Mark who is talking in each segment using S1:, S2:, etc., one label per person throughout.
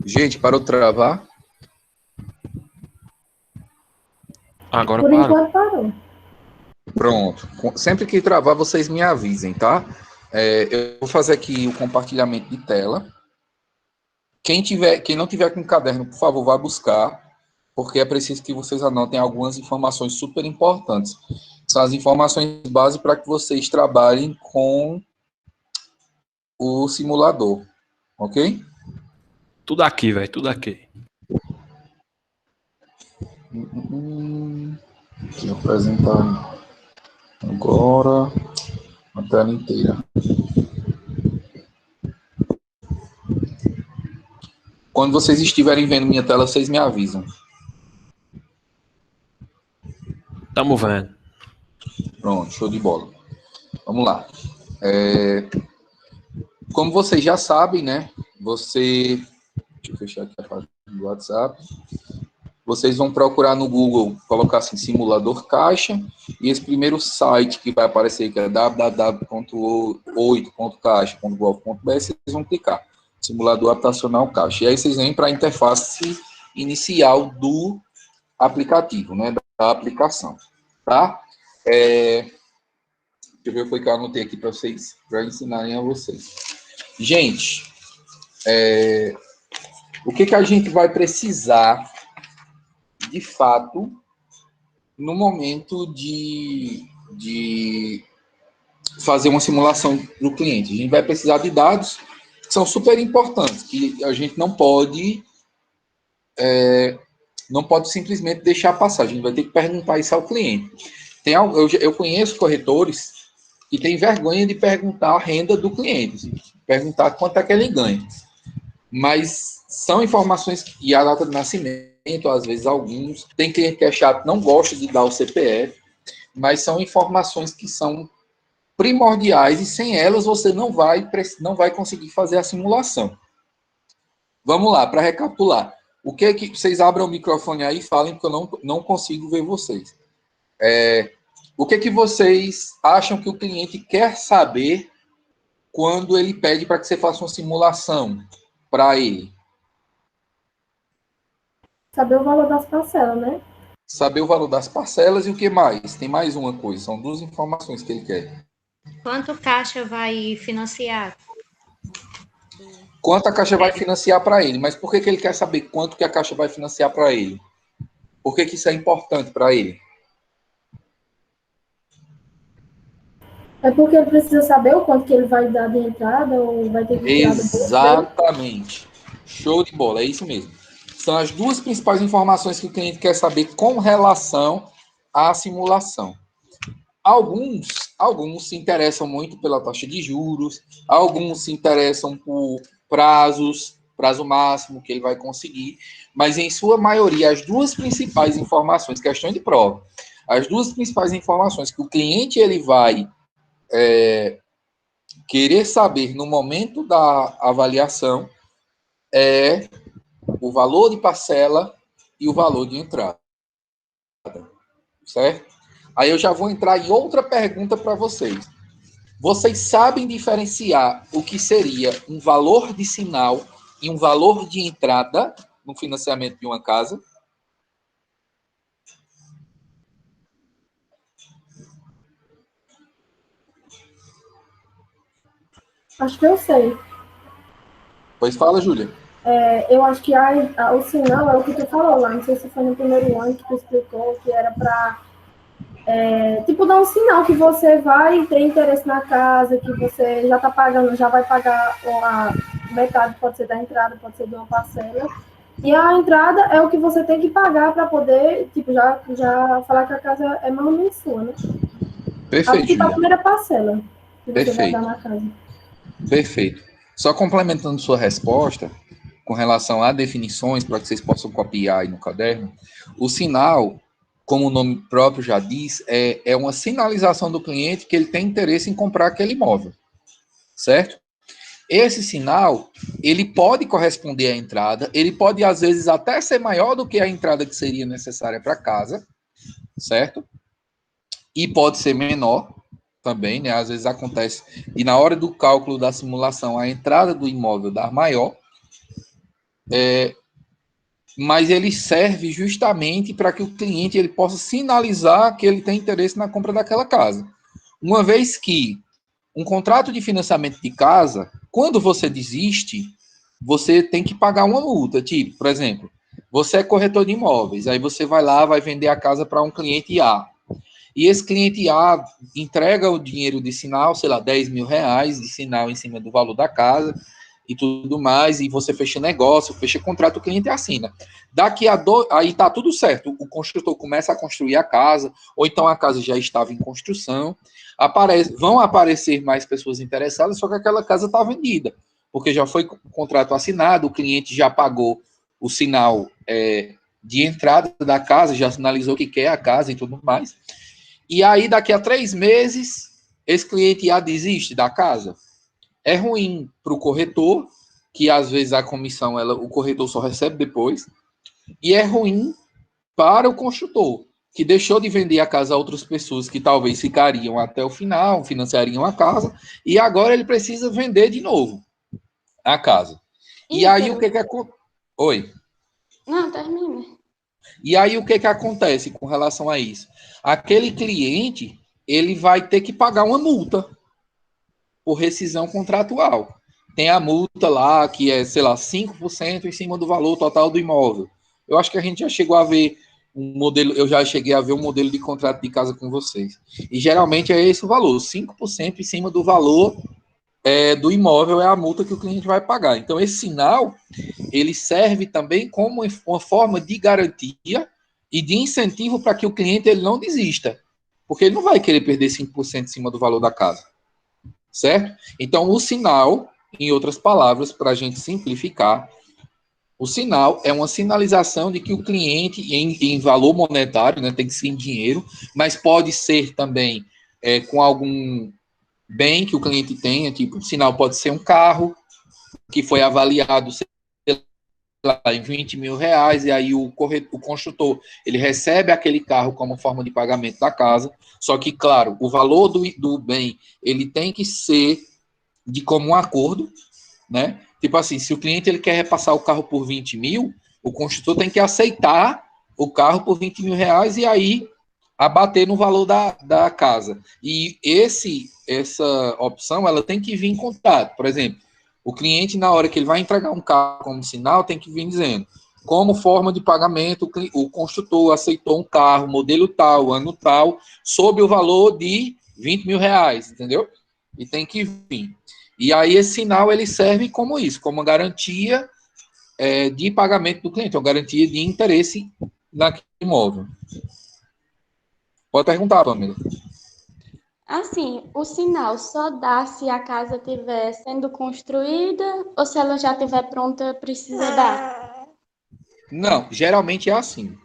S1: Gente, parou de travar?
S2: Agora
S3: Por
S2: parou.
S3: enquanto parou.
S1: Pronto. Sempre que travar, vocês me avisem, tá? Eu vou fazer aqui o compartilhamento de tela. Quem não tiver com caderno, por favor, vá buscar, porque é preciso que vocês anotem algumas informações super importantes. São as informações base para que vocês trabalhem com o simulador, ok?
S2: Tudo aqui, velho, tudo aqui.
S1: Deixa eu apresentar agora a tela inteira. Quando vocês estiverem vendo minha tela, vocês me avisam.
S2: Tamo vendo.
S1: Pronto, show de bola. Vamos lá. Como vocês já sabem, né? Deixa eu fechar aqui a página do WhatsApp. Vocês vão procurar no Google, colocar assim, simulador caixa, e esse primeiro site que vai aparecer, que é www.8.caixa.gov.br, vocês vão clicar. Simulador habitacional caixa. E aí vocês vêm para a interface inicial do aplicativo, né? Da aplicação. Tá? Deixa eu ver o que eu anotei aqui para vocês, para ensinarem a vocês. Gente, o que a gente vai precisar, de fato, no momento de fazer uma simulação do cliente? A gente vai precisar de dados que são super importantes, que a gente não pode simplesmente deixar passar. A gente vai ter que perguntar isso ao cliente. Eu conheço corretores que têm vergonha de perguntar a renda do cliente, perguntar quanto é que ele ganha. Mas são informações, e a data de nascimento, às vezes alguns, tem cliente que é chato, não gosta de dar o CPF, mas são informações que são primordiais e sem elas você não vai conseguir fazer a simulação. Vamos lá, para recapitular. O que é que vocês abram o microfone aí e falem, porque eu não consigo ver vocês. O que é que vocês acham que o cliente quer saber quando ele pede para que você faça uma simulação para ele?
S3: Saber o valor das parcelas, né?
S1: Saber o valor das parcelas e o que mais? Tem mais uma coisa, são duas informações que ele quer.
S4: Quanto Caixa vai financiar?
S1: Quanto a Caixa vai financiar para ele? Mas por que ele quer saber quanto que a Caixa vai financiar para ele? Por que isso é importante para ele?
S3: É porque ele precisa saber o quanto que ele vai dar de entrada ou vai ter que tirar do bolso dele.
S1: Exatamente. Show de bola, é isso mesmo. São as duas principais informações que o cliente quer saber com relação à simulação. Alguns se interessam muito pela taxa de juros, alguns se interessam por prazo máximo que ele vai conseguir, mas em sua maioria, as duas principais informações, questão de prova, as duas principais informações que o cliente ele vai querer saber no momento da avaliação é o valor de parcela e o valor de entrada. Certo? Aí eu já vou entrar em outra pergunta para vocês. Vocês sabem diferenciar o que seria um valor de sinal e um valor de entrada no financiamento de uma casa?
S3: Acho que eu sei.
S1: Pois fala, Júlia.
S3: Eu acho que o sinal é o que tu falou lá. Não sei se foi no primeiro ano que tu explicou que era para tipo, dar um sinal que você vai ter interesse na casa, que você já está pagando, já vai pagar a metade, pode ser da entrada, pode ser de uma parcela. E a entrada é o que você tem que pagar para poder, tipo, já falar que a casa é mais ou menos sua, né?
S1: Perfeito,
S3: Tipo, a
S1: Júlia.
S3: primeira parcela que você vai
S1: Perfeito.
S3: dar na casa.
S1: Perfeito. Só complementando sua resposta, com relação a definições, para que vocês possam copiar aí no caderno, o sinal, como o nome próprio já diz, é uma sinalização do cliente que ele tem interesse em comprar aquele imóvel, certo? Esse sinal, ele pode corresponder à entrada, ele pode, às vezes, até ser maior do que a entrada que seria necessária para casa, certo? E pode ser menor também, né? Às vezes acontece, e na hora do cálculo da simulação, a entrada do imóvel dar maior, mas ele serve justamente para que o cliente ele possa sinalizar que ele tem interesse na compra daquela casa. Uma vez que um contrato de financiamento de casa, quando você desiste, você tem que pagar uma multa. Tipo, por exemplo, você é corretor de imóveis, aí você vai lá, vai vender a casa para um cliente A. E esse cliente A entrega o dinheiro de sinal, sei lá, 10 mil reais de sinal em cima do valor da casa e tudo mais, e você fecha negócio, fecha contrato, o cliente assina. Aí tá tudo certo, o construtor começa a construir a casa, ou então a casa já estava em construção, vão aparecer mais pessoas interessadas, só que aquela casa está vendida, porque já foi contrato assinado, o cliente já pagou o sinal de entrada da casa, já sinalizou que quer a casa e tudo mais. E aí, daqui a 3 meses, esse cliente já desiste da casa. É ruim para o corretor, que às vezes a comissão, o corretor só recebe depois. E é ruim para o construtor, que deixou de vender a casa a outras pessoas que talvez ficariam até o final, financiariam a casa, e agora ele precisa vender de novo a casa. E aí, o que acontece? Oi.
S5: Não, termina.
S1: E aí, o que acontece com relação a isso? Aquele cliente, ele vai ter que pagar uma multa por rescisão contratual. Tem a multa lá, que é, sei lá, 5% em cima do valor total do imóvel. Eu acho que a gente já chegou a ver um modelo, eu já cheguei a ver um modelo de contrato de casa com vocês. E geralmente é esse o valor, 5% em cima do valor do imóvel é a multa que o cliente vai pagar. Então, esse sinal, ele serve também como uma forma de garantia e de incentivo para que o cliente ele não desista, porque ele não vai querer perder 5% em cima do valor da casa, certo? Então, o sinal, em outras palavras, para a gente simplificar, o sinal é uma sinalização de que o cliente, em valor monetário, né, tem que ser em dinheiro, mas pode ser também com algum bem que o cliente tenha, tipo, o sinal pode ser um carro que foi avaliado, sei lá, em 20 mil reais, e aí o construtor, ele recebe aquele carro como forma de pagamento da casa, só que, claro, o valor do bem, ele tem que ser de comum acordo, né? Tipo assim, se o cliente ele quer repassar o carro por 20 mil, o construtor tem que aceitar o carro por 20 mil reais e aí abater no valor da casa. E essa opção, ela tem que vir em contato. Por exemplo, o cliente, na hora que ele vai entregar um carro como sinal, tem que vir dizendo, como forma de pagamento, o construtor aceitou um carro, modelo tal, ano tal, sob o valor de 20 mil reais, entendeu? E tem que vir. E aí esse sinal, ele serve como isso, como uma garantia de pagamento do cliente, uma garantia de interesse naquele imóvel. Pode perguntar, Pamela.
S5: Assim, o sinal só dá se a casa estiver sendo construída ou se ela já estiver pronta, precisa dar?
S1: Não, geralmente é assim.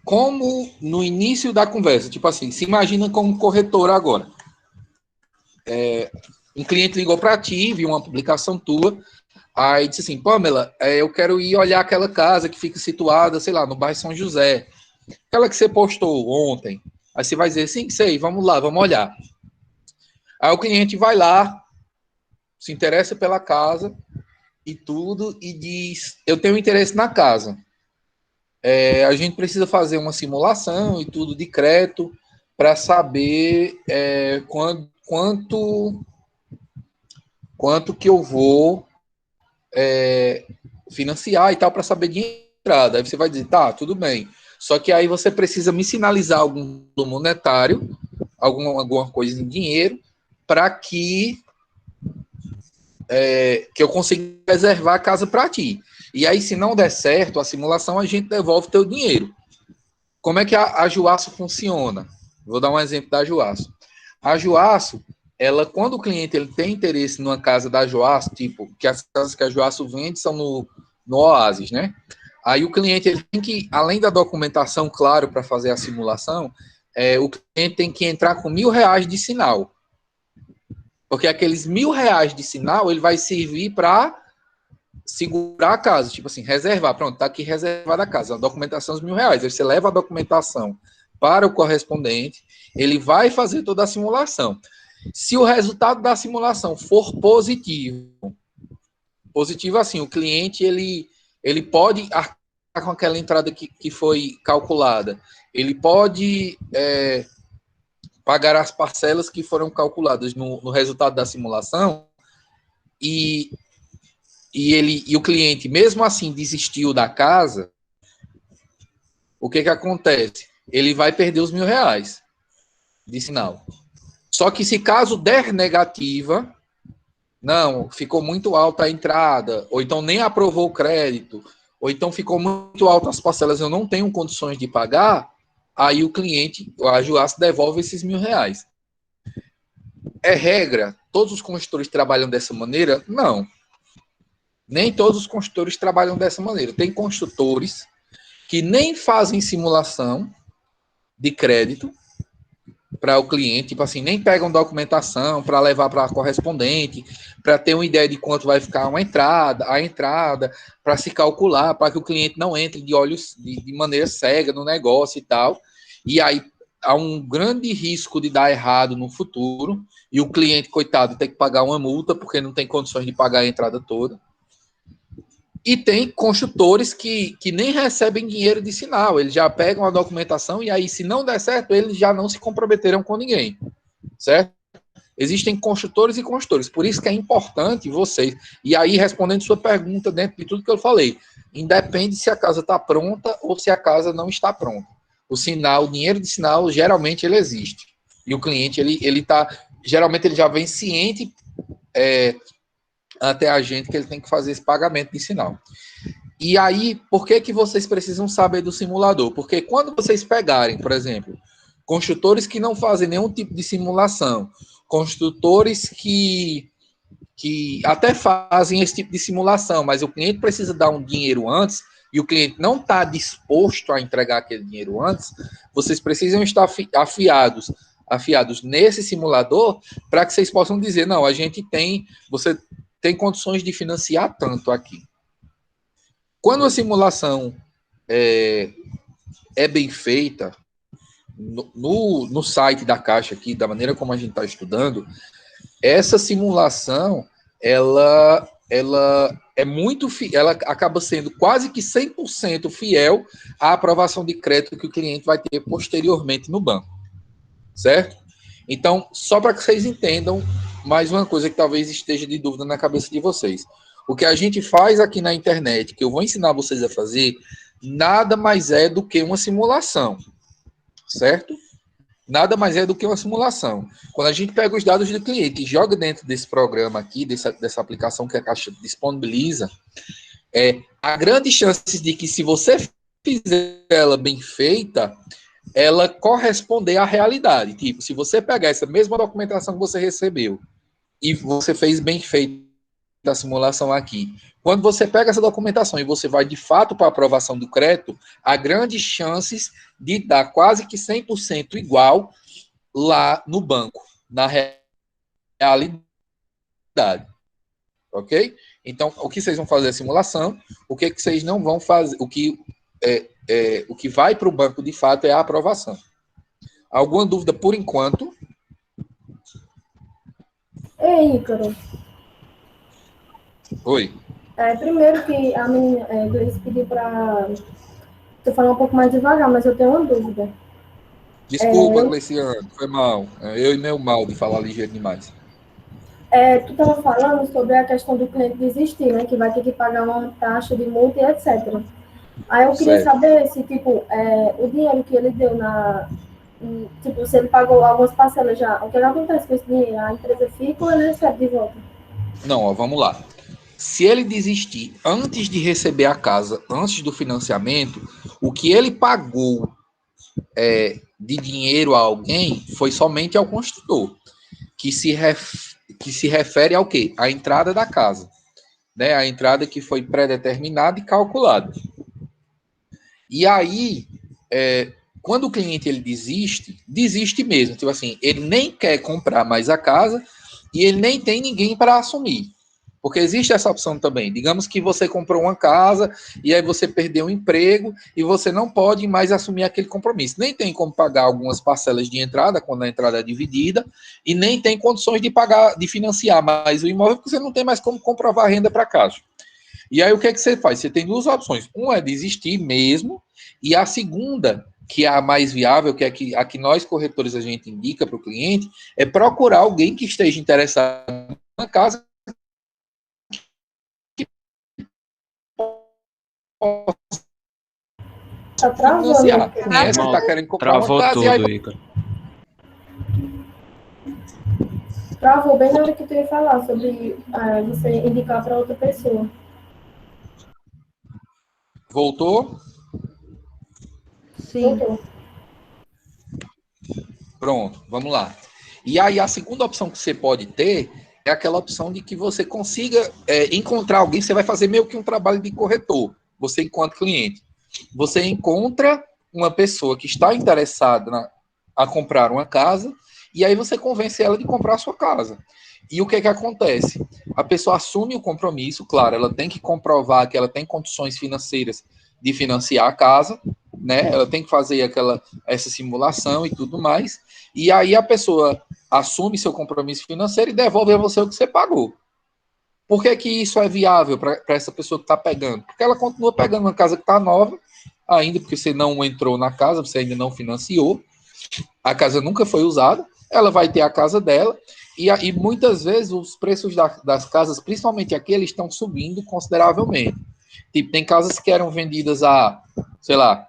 S1: Como no início da conversa, tipo assim, se imagina como corretor agora. Um cliente ligou para ti, viu uma publicação tua, aí disse assim, Pamela, eu quero ir olhar aquela casa que fica situada, sei lá, no bairro São José. Aquela que você postou ontem. Aí você vai dizer, sim, sei, vamos lá, vamos olhar. Aí o cliente vai lá, se interessa pela casa e tudo, e diz, eu tenho interesse na casa. A gente precisa fazer uma simulação e tudo de crédito para saber quanto que eu vou financiar e tal, para saber de entrada. Aí você vai dizer, tá, tudo bem. Só que aí você precisa me sinalizar algum monetário, alguma coisa em dinheiro, para que eu consiga reservar a casa para ti. E aí, se não der certo a simulação, a gente devolve teu dinheiro. Como é que a Juaço funciona? Vou dar um exemplo da Juaço. A Juaço, ela, quando o cliente ele tem interesse numa casa da Juaço, tipo, que as casas que a Juaço vende são no Oasis, né? Aí o cliente ele tem que, além da documentação, claro, para fazer a simulação, o cliente tem que entrar com R$1.000 de sinal. Porque aqueles R$1.000 de sinal, ele vai servir para segurar a casa, tipo assim, reservar. Pronto, está aqui reservada a casa. A documentação dos R$1.000. Aí você leva a documentação para o correspondente, ele vai fazer toda a simulação. Se o resultado da simulação for positivo Positivo assim, o cliente ele pode arcar com aquela entrada que foi calculada. Ele pode pagar as parcelas que foram calculadas no resultado da simulação e o cliente, mesmo assim, desistiu da casa. O que acontece? Ele vai perder os R$ 1.000 de sinal. Só que se caso der negativa, não, ficou muito alta a entrada, ou então nem aprovou o crédito, ou então ficou muito alta as parcelas, eu não tenho condições de pagar, aí o cliente, a Juace, devolve esses R$ 1.000. É regra? Todos os consultores trabalham dessa maneira? Não. Nem todos os consultores trabalham dessa maneira. Tem consultores que nem fazem simulação de crédito para o cliente, tipo assim, nem pegam documentação para levar para a correspondente, para ter uma ideia de quanto vai ficar a entrada, para se calcular, para que o cliente não entre de olhos de maneira cega no negócio e tal. E aí há um grande risco de dar errado no futuro, e o cliente, coitado, tem que pagar uma multa porque não tem condições de pagar a entrada toda. E tem construtores que nem recebem dinheiro de sinal, eles já pegam a documentação e aí, se não der certo, eles já não se comprometeram com ninguém, certo? Existem construtores e construtores, por isso que é importante vocês, e aí respondendo sua pergunta dentro de tudo que eu falei, independe se a casa está pronta ou se a casa não está pronta. O sinal, o dinheiro de sinal, geralmente ele existe. E o cliente, geralmente ele já vem ciente até a gente que ele tem que fazer esse pagamento de sinal. E aí, por que vocês precisam saber do simulador? Porque quando vocês pegarem, por exemplo, construtores que não fazem nenhum tipo de simulação, construtores que até fazem esse tipo de simulação, mas o cliente precisa dar um dinheiro antes e o cliente não está disposto a entregar aquele dinheiro antes, vocês precisam estar afiados nesse simulador para que vocês possam dizer, não, você tem condições de financiar tanto aqui. Quando a simulação é bem feita, no site da Caixa aqui, da maneira como a gente está estudando, essa simulação, ela é muito ela acaba sendo quase que 100% fiel à aprovação de crédito que o cliente vai ter posteriormente no banco, certo? Então, só para que vocês entendam, mais uma coisa que talvez esteja de dúvida na cabeça de vocês. O que a gente faz aqui na internet, que eu vou ensinar vocês a fazer, nada mais é do que uma simulação, certo? Nada mais é do que uma simulação. Quando a gente pega os dados do cliente e joga dentro desse programa aqui, dessa aplicação que a Caixa disponibiliza, há grandes chances de que, se você fizer ela bem feita, ela corresponder à realidade. Tipo, se você pegar essa mesma documentação que você recebeu e você fez bem feita a simulação aqui, quando você pega essa documentação e você vai de fato para a aprovação do crédito, há grandes chances de dar quase que 100% igual lá no banco, na realidade. Ok? Então, o que vocês vão fazer é a simulação, o que vocês não vão fazer, o que vai para o banco de fato é a aprovação. Alguma dúvida por enquanto?
S3: Ei, Ícaro.
S1: Oi.
S3: Primeiro que a menina Gleice pediu para você falar um pouco mais devagar, mas eu tenho uma dúvida.
S1: Desculpa, Gleiciano, foi mal. Eu e meu mal de falar ligeiro demais.
S3: Tu estava falando sobre a questão do cliente desistir, né? Que vai ter que pagar uma taxa de multa e etc. Aí eu queria saber se, o dinheiro que ele deu se ele pagou algumas parcelas já, o que acontece com esse dinheiro? A empresa fica ou ele recebe de volta?
S1: Não, vamos lá. Se ele desistir antes de receber a casa, antes do financiamento, o que ele pagou de dinheiro a alguém foi somente ao construtor, que se refere ao quê? À entrada da casa, né? A entrada que foi pré-determinada e calculada. E aí, quando o cliente ele desiste mesmo, tipo assim, ele nem quer comprar mais a casa e ele nem tem ninguém para assumir. Porque existe essa opção também. Digamos que você comprou uma casa e aí você perdeu o emprego e você não pode mais assumir aquele compromisso. Nem tem como pagar algumas parcelas de entrada, quando a entrada é dividida, e nem tem condições de pagar, de financiar mais o imóvel, porque você não tem mais como comprovar a renda para casa. E aí o que é que você faz? Você tem duas opções. Uma é desistir mesmo, e a segunda, que é a mais viável, que é a que nós corretores a gente indica para o cliente, é procurar alguém que esteja interessado na casa
S3: Tá travando.
S1: financiar. Conhece que está querendo comprar uma
S2: Travou
S1: casa e aí
S2: tudo, Ícaro.
S3: Travou bem na hora que tu ia falar sobre você indicar para outra pessoa.
S1: voltou.
S6: Sim.
S3: Voltou.
S1: Pronto, vamos lá. E aí a segunda opção que você pode ter é aquela opção de que você consiga encontrar alguém, você vai fazer meio que um trabalho de corretor, você enquanto cliente. Você encontra uma pessoa que está interessada a comprar uma casa, e aí você convence ela de comprar a sua casa. E o que é que acontece? A pessoa assume o compromisso, claro, ela tem que comprovar que ela tem condições financeiras de financiar a casa, né? Ela tem que fazer essa simulação e tudo mais. E aí a pessoa assume seu compromisso financeiro e devolve a você o que você pagou. Por que que isso é viável para essa pessoa que está pegando? Porque ela continua pegando uma casa que está nova, ainda porque você não entrou na casa, você ainda não financiou, a casa nunca foi usada, ela vai ter a casa dela, e muitas vezes os preços das casas, principalmente aqui, eles estão subindo consideravelmente. Tipo, tem casas que eram vendidas sei lá,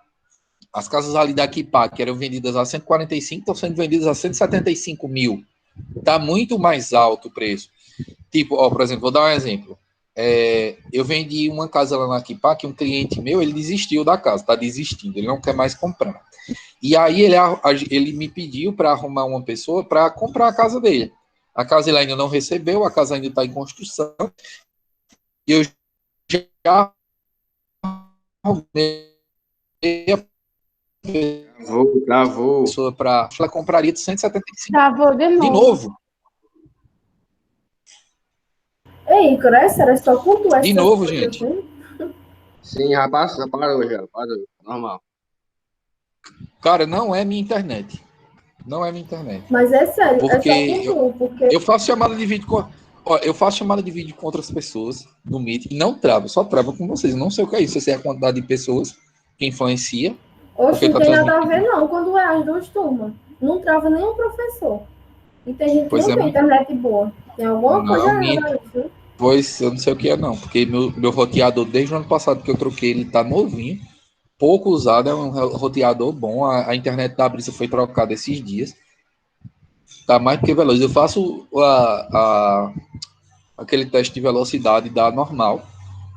S1: as casas ali da Equipar, que eram vendidas a 145, estão sendo vendidas a 175 mil. Está muito mais alto o preço. Tipo, por exemplo, vou dar um exemplo. Eu vendi uma casa lá na Equipar, que um cliente meu, ele desistiu da casa, está desistindo, ele não quer mais comprar. E aí ele me pediu para arrumar uma pessoa para comprar a casa dele. A casa ele ainda não recebeu, a casa ainda está em construção. E eu já arrumei
S7: Travou.
S1: pessoa para ela compraria de 175
S5: Travou de
S1: de
S5: novo.
S1: novo.
S3: Ei, Ícaro, era só com tu
S1: De novo, gente.
S7: Sim, rapaz, parou já, parou. Normal.
S1: Cara, não é minha internet. Não é minha internet.
S3: Mas é sério,
S1: Porque
S3: é só com tu, porque
S1: eu faço chamada de vídeo eu faço chamada de vídeo com outras pessoas no Meet e não trava, só trava com vocês. Eu não sei o que é isso, se é a quantidade de pessoas que influencia.
S3: Oxe, não
S1: tá
S3: tem nada a ver
S1: transmitindo.
S3: não, quando é as duas turmas. Não trava nenhum professor. E tem gente que
S1: Pois
S3: não
S1: é,
S3: tem internet boa. Tem alguma coisa
S1: não,
S3: errada aí, viu?
S1: pois eu não sei o que é não, porque meu roteador desde o ano passado que eu troquei, ele tá novinho, pouco usado, é um roteador bom, a internet da Brisa foi trocada esses dias. Tá mais do que veloz. Eu faço aquele teste de velocidade da normal.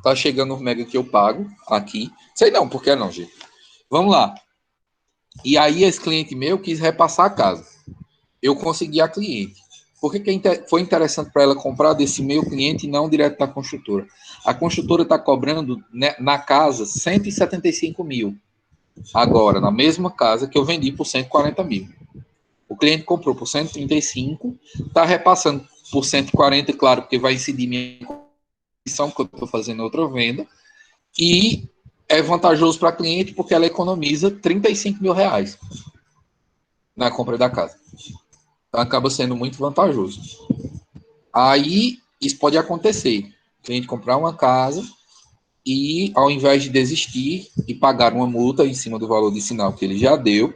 S1: Tá chegando o mega que eu pago aqui. Sei não, por que não, gente? Vamos lá. E aí esse cliente meu quis repassar a casa. Eu consegui a cliente. Por que foi interessante para ela comprar desse meu cliente e não direto da construtora? A construtora está cobrando, né, na casa 175 mil. Agora, na mesma casa que eu vendi por 140 mil. O cliente comprou por 135, está repassando por 140, claro, porque vai incidir minha comissão, que eu estou fazendo outra venda, e é vantajoso para a cliente porque ela economiza 35 mil reais na compra da casa. Então, acaba sendo muito vantajoso. Aí, isso pode acontecer. O cliente comprar uma casa e, ao invés de desistir e pagar uma multa em cima do valor de sinal que ele já deu,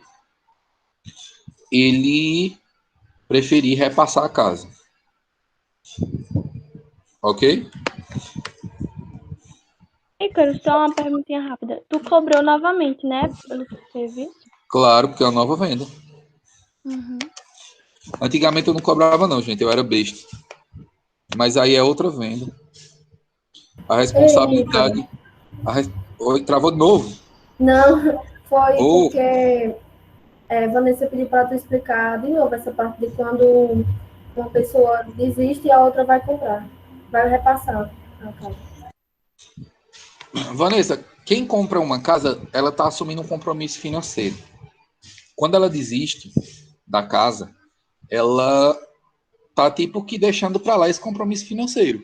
S1: ele preferir repassar a casa. Ok?
S5: Ícaro, só uma perguntinha rápida. Tu cobrou novamente, né, pelo serviço?
S1: Claro, porque é uma nova venda.
S5: Uhum.
S1: Antigamente eu não cobrava não, gente, eu era besta. Mas aí é outra venda. A responsabilidade... Oi, travou de novo.
S3: Não, foi
S1: Oh,
S3: porque Vanessa pediu para tu explicar de novo essa parte de quando uma pessoa desiste e a outra vai comprar. Vai repassar a casa.
S1: Vanessa, quem compra uma casa, ela está assumindo um compromisso financeiro. Quando ela desiste da casa, ela tá tipo que deixando para lá esse compromisso financeiro.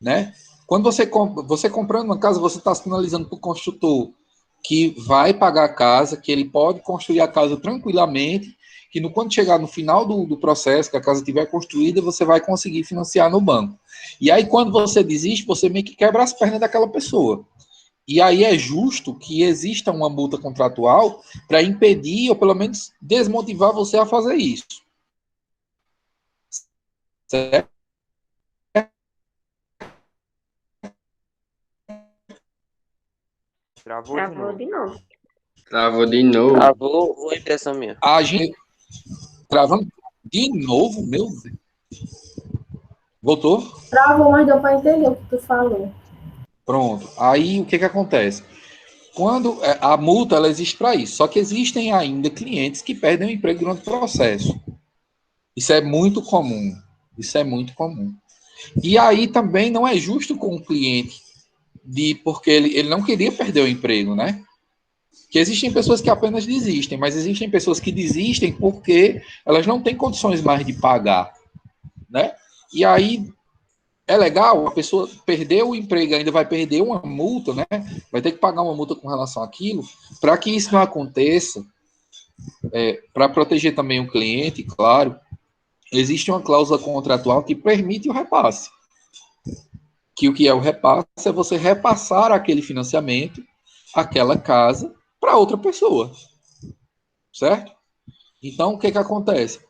S1: né? Quando você comprando uma casa, você está sinalizando para o construtor que vai pagar a casa, que ele pode construir a casa tranquilamente, que quando chegar no final do processo, que a casa estiver construída, você vai conseguir financiar no banco. E aí, quando você desiste, você meio que quebra as pernas daquela pessoa. E aí é justo que exista uma multa contratual para impedir, ou pelo menos desmotivar você a fazer isso. Certo?
S6: Travou de
S8: Travou
S6: novo.
S8: de novo.
S7: Travou de novo.
S6: Travou ou é impressão minha?
S1: A gente travando de novo, meu Deus. Voltou?
S3: Travou, mas deu para entender o que tu falou.
S1: Pronto. Aí o que acontece? Quando a multa ela existe para isso, só que existem ainda clientes que perdem o emprego durante o processo. Isso é muito comum. Isso é muito comum. E aí também não é justo com o cliente porque ele não queria perder o emprego, né? Que existem pessoas que apenas desistem, mas existem pessoas que desistem porque elas não têm condições mais de pagar, né? E aí é legal, a pessoa perdeu o emprego, ainda vai perder uma multa, né? Vai ter que pagar uma multa com relação àquilo. Para que isso não aconteça, para proteger também o cliente, claro, existe uma cláusula contratual que permite o repasse. Que o que é o repasse é você repassar aquele financiamento, aquela casa, para outra pessoa. Certo? Então, o que acontece?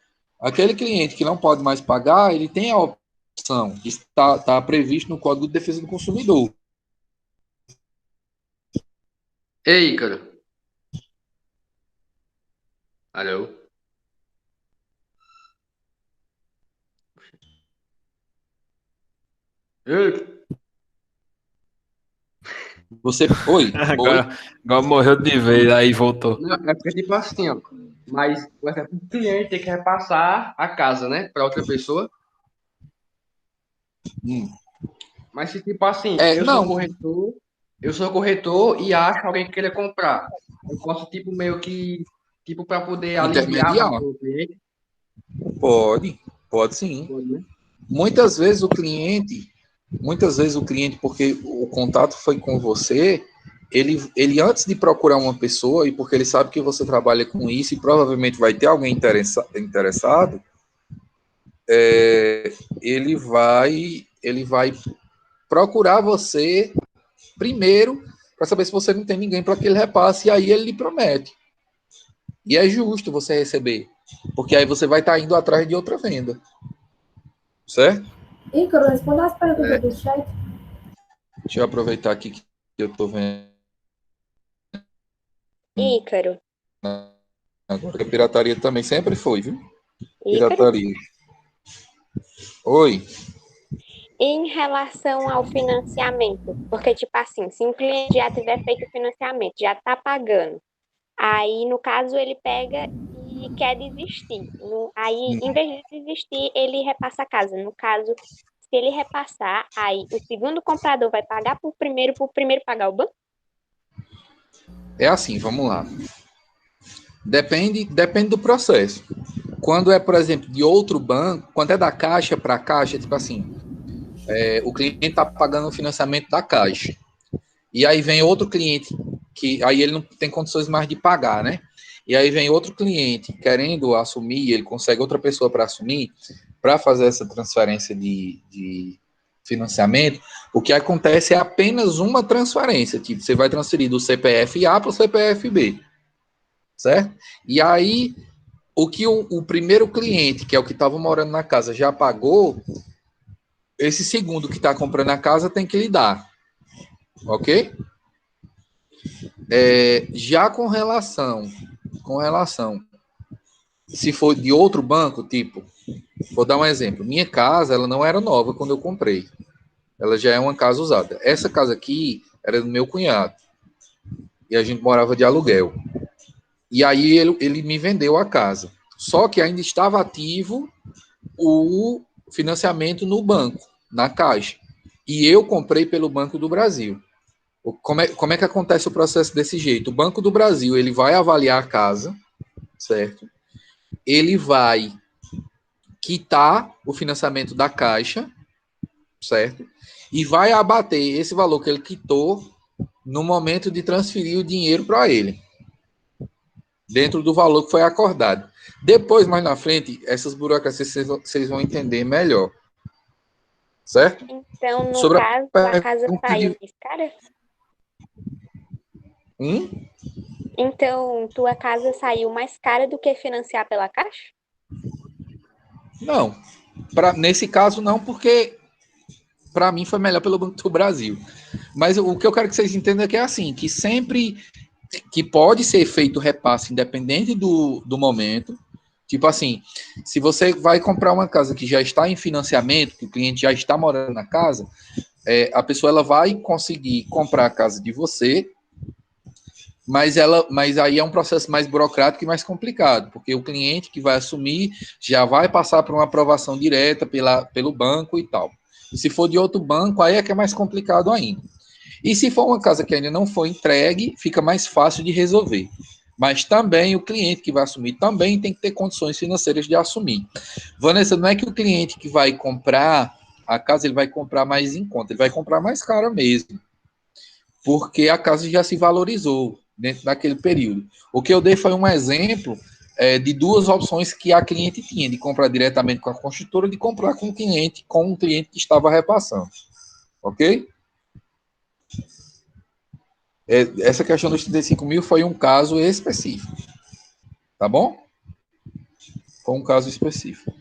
S1: Aquele cliente que não pode mais pagar, ele tem a opção, que está previsto no Código de Defesa do Consumidor.
S7: Ei, cara. Alô? Ei.
S1: Oi?
S2: Agora morreu de vez, aí voltou.
S7: Não, é porque tipo assim, ó. Mas, por exemplo, o cliente tem que repassar a casa, né? Para outra pessoa. Mas se tipo assim,
S1: Não,
S7: eu sou corretor e acho alguém que queira comprar. Eu posso, tipo, meio que, tipo, para poder aliviar
S1: intermediar.
S7: mais o cliente.
S1: Pode sim.
S7: Pode, né?
S1: Muitas vezes o cliente, porque o contato foi com você, ele antes de procurar uma pessoa, e porque ele sabe que você trabalha com isso e provavelmente vai ter alguém interessado, ele vai procurar você primeiro para saber se você não tem ninguém para que ele repasse, e aí ele lhe promete. E é justo você receber, porque aí você vai estar indo atrás de outra venda. Certo?
S3: Ícaro, responda as perguntas do chat.
S1: Deixa eu aproveitar aqui que eu estou vendo
S8: Ícaro.
S1: agora. A pirataria também sempre foi, viu?
S8: Ícaro.
S1: Pirataria. Oi.
S8: Em relação ao financiamento, porque, tipo assim, se um cliente já tiver feito o financiamento, já está pagando, aí, no caso, ele pega e quer desistir. Aí, em vez de desistir, ele repassa a casa. No caso, se ele repassar, aí o segundo comprador vai pagar por primeiro pagar o banco?
S1: É assim, vamos lá. Depende do processo. Quando é, por exemplo, de outro banco, quando é da Caixa para Caixa, tipo assim, o cliente está pagando o financiamento da Caixa. E aí vem outro cliente, que aí ele não tem condições mais de pagar, né? E aí vem outro cliente querendo assumir, ele consegue outra pessoa para assumir, para fazer essa transferência de financiamento. O que acontece é apenas uma transferência, tipo, você vai transferir do CPF A para o CPF B, certo? E aí, o que o primeiro cliente, que é o que estava morando na casa, já pagou, esse segundo que está comprando a casa tem que lhe dar, ok? Já com relação, se for de outro banco, tipo, vou dar um exemplo. Minha casa, ela não era nova quando eu comprei. Ela já é uma casa usada. Essa casa aqui era do meu cunhado. E a gente morava de aluguel. E aí ele me vendeu a casa. Só que ainda estava ativo o financiamento no banco, na Caixa. E eu comprei pelo Banco do Brasil. Como é que acontece o processo desse jeito? O Banco do Brasil, ele vai avaliar a casa, certo? Ele vai quitar o financiamento da Caixa, certo? e vai abater esse valor que ele quitou no momento de transferir o dinheiro para ele, dentro do valor que foi acordado. Depois, mais na frente, essas burocracias vocês vão entender melhor. Certo?
S8: Então, no
S1: Sobre
S8: caso, a casa saiu mais cara? Então, tua casa saiu mais cara do que financiar pela Caixa?
S1: Não. Nesse caso, não, porque para mim foi melhor pelo Banco do Brasil. Mas o que eu quero que vocês entendam é que é assim, que sempre que pode ser feito repasse, independente do momento. Tipo assim, se você vai comprar uma casa que já está em financiamento, que o cliente já está morando na casa, a pessoa ela vai conseguir comprar a casa de você, mas aí é um processo mais burocrático e mais complicado, porque o cliente que vai assumir já vai passar por uma aprovação direta pelo banco e tal. E se for de outro banco, aí é que é mais complicado ainda. E se for uma casa que ainda não foi entregue, fica mais fácil de resolver. Mas também o cliente que vai assumir também tem que ter condições financeiras de assumir. Vanessa, não é que o cliente que vai comprar a casa, ele vai comprar mais em conta, ele vai comprar mais cara mesmo, porque a casa já se valorizou dentro daquele período. O que eu dei foi um exemplo de duas opções que a cliente tinha, de comprar diretamente com a construtora, de comprar com um cliente que estava repassando. Ok? Essa questão dos 35 mil foi um caso específico. Tá bom? Foi um caso específico.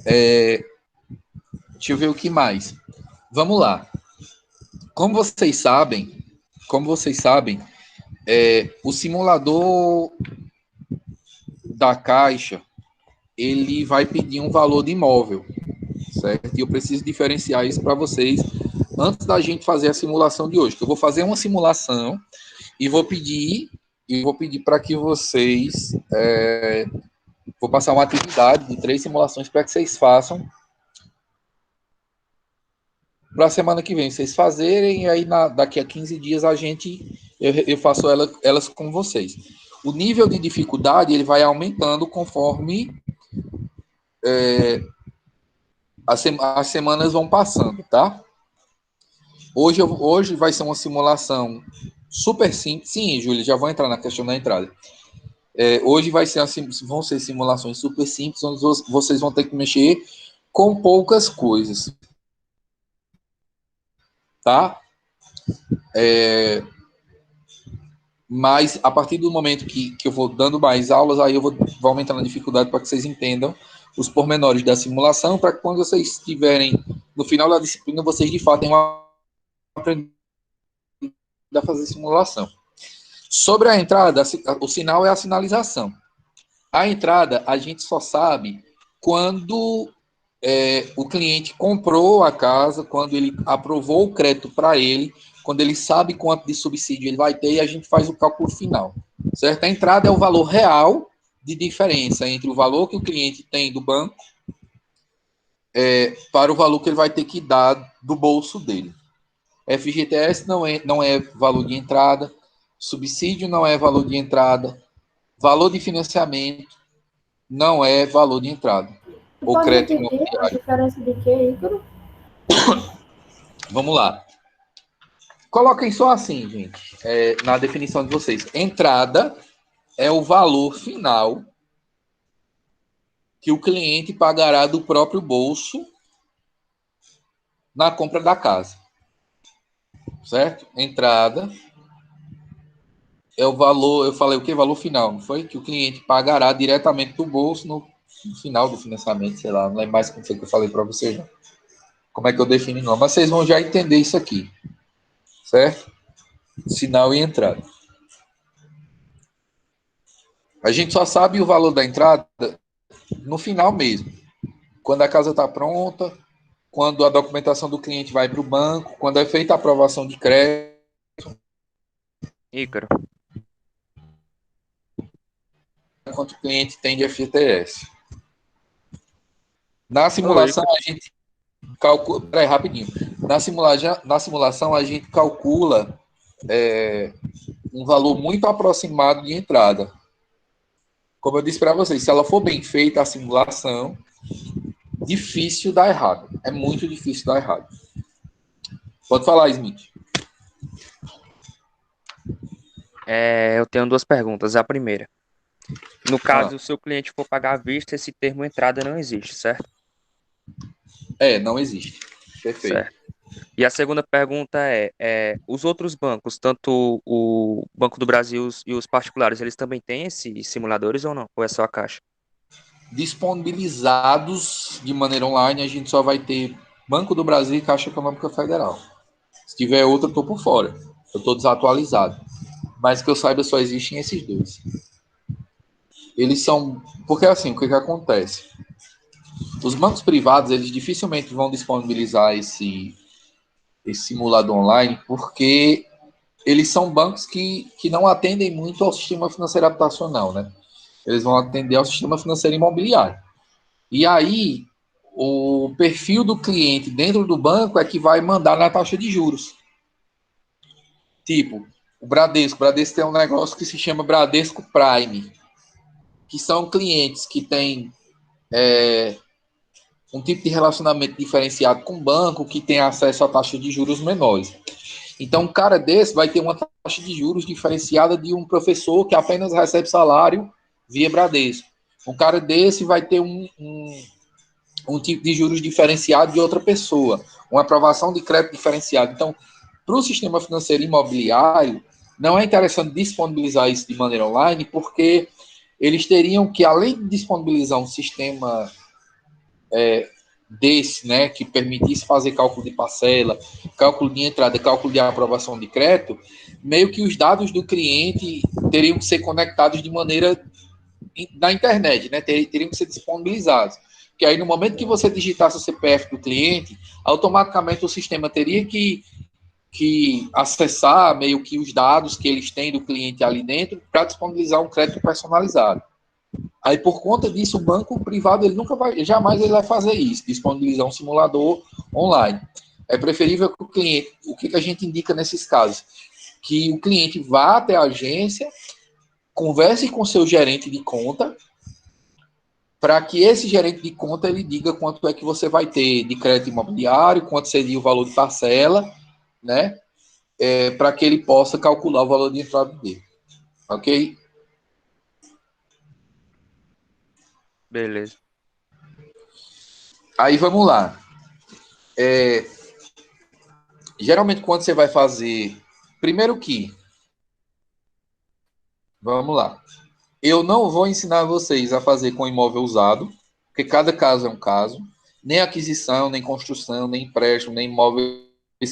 S1: Deixa eu ver o que mais. Vamos lá. Como vocês sabem, o simulador da Caixa, ele vai pedir um valor de imóvel, certo? E eu preciso diferenciar isso para vocês antes da gente fazer a simulação de hoje. Que eu vou fazer uma simulação e vou pedir para que vocês vou passar uma atividade de 3 simulações para que vocês façam para a semana que vem vocês fazerem, e aí daqui a 15 dias eu faço elas com vocês. O nível de dificuldade ele vai aumentando conforme as semanas vão passando, tá? Hoje vai ser uma simulação super simples. Sim, Júlia, já vou entrar na questão da entrada. Hoje vão ser simulações super simples, onde vocês vão ter que mexer com poucas coisas. Tá? Mas a partir do momento que eu vou dando mais aulas, aí eu vou aumentando a dificuldade para que vocês entendam os pormenores da simulação, para que quando vocês estiverem no final da disciplina, vocês de fato tenham aprendido a fazer simulação. Sobre a entrada, o sinal é a sinalização. A entrada, a gente só sabe quando o cliente comprou a casa, quando ele aprovou o crédito para ele, quando ele sabe quanto de subsídio ele vai ter, e a gente faz o cálculo final, certo? A entrada é o valor real de diferença entre o valor que o cliente tem do banco para o valor que ele vai ter que dar do bolso dele. FGTS não é valor de entrada, subsídio não é valor de entrada, valor de financiamento não é valor de entrada.
S3: O crédito imobiliário. A diferença de quê, Ícaro?
S1: Vamos lá. Coloquem só assim, gente, na definição de vocês. Entrada é o valor final que o cliente pagará do próprio bolso na compra da casa. Certo? Entrada é o valor, eu falei o quê? Valor final, não foi? Que o cliente pagará diretamente do bolso no final do financiamento, sei lá, não lembro mais como foi que eu falei para vocês, não. Como é que eu defino não, mas vocês vão já entender isso aqui, certo? Sinal e entrada. A gente só sabe o valor da entrada no final mesmo, quando a casa está pronta, quando a documentação do cliente vai para o banco, quando é feita a aprovação de crédito.
S6: Ícaro.
S1: Quanto o cliente tem de FGTS. Na simulação, a gente calcula. Peraí, rapidinho. Na simulação, a gente calcula um valor muito aproximado de entrada. Como eu disse para vocês, se ela for bem feita, a simulação, difícil dar errado. É muito difícil dar errado. Pode falar, Smith.
S6: Eu tenho duas perguntas. A primeira, no caso, se o cliente for pagar à vista, esse termo entrada não existe, certo?
S1: Não existe. Perfeito.
S6: Certo. E a segunda pergunta os outros bancos, tanto o Banco do Brasil e os particulares, eles também têm esses simuladores ou não? Ou é só a Caixa?
S1: Disponibilizados de maneira online, a gente só vai ter Banco do Brasil e Caixa Econômica Federal. Se tiver outra, eu estou por fora. Eu estou desatualizado. Mas que eu saiba, só existem esses dois. Eles são... Porque assim, o que acontece? Os bancos privados, eles dificilmente vão disponibilizar esse simulador online, porque eles são bancos que não atendem muito ao sistema financeiro habitacional, né? Eles vão atender ao sistema financeiro imobiliário. E aí, o perfil do cliente dentro do banco é que vai mandar na taxa de juros. Tipo, o Bradesco tem um negócio que se chama Bradesco Prime, que são clientes que têm um tipo de relacionamento diferenciado com o banco, que tem acesso a taxa de juros menores. Então, um cara desse vai ter uma taxa de juros diferenciada de um professor que apenas recebe salário via Bradesco. Um cara desse vai ter um tipo de juros diferenciado de outra pessoa, uma aprovação de crédito diferenciado. Então, para o sistema financeiro imobiliário, não é interessante disponibilizar isso de maneira online, porque eles teriam que, além de disponibilizar um sistema desse, né, que permitisse fazer cálculo de parcela, cálculo de entrada, cálculo de aprovação de crédito, meio que os dados do cliente teriam que ser conectados de maneira na internet, né, teriam que ser disponibilizados. Que aí, no momento que você digitasse o CPF do cliente, automaticamente o sistema teria que acessar meio que os dados que eles têm do cliente ali dentro para disponibilizar um crédito personalizado. Aí, por conta disso, o banco privado ele jamais ele vai fazer isso, disponibilizar um simulador online. É preferível que o cliente, o que a gente indica nesses casos? Que o cliente vá até a agência, converse com seu gerente de conta, para que esse gerente de conta ele diga quanto é que você vai ter de crédito imobiliário, quanto seria o valor de parcela, né? Para que ele possa calcular o valor de entrada dele. Ok?
S6: Beleza.
S1: Aí vamos lá. Geralmente, quando você vai fazer. Primeiro que. Vamos lá. Eu não vou ensinar vocês a fazer com imóvel usado, porque cada caso é um caso. Nem aquisição, nem construção, nem empréstimo, nem imóveis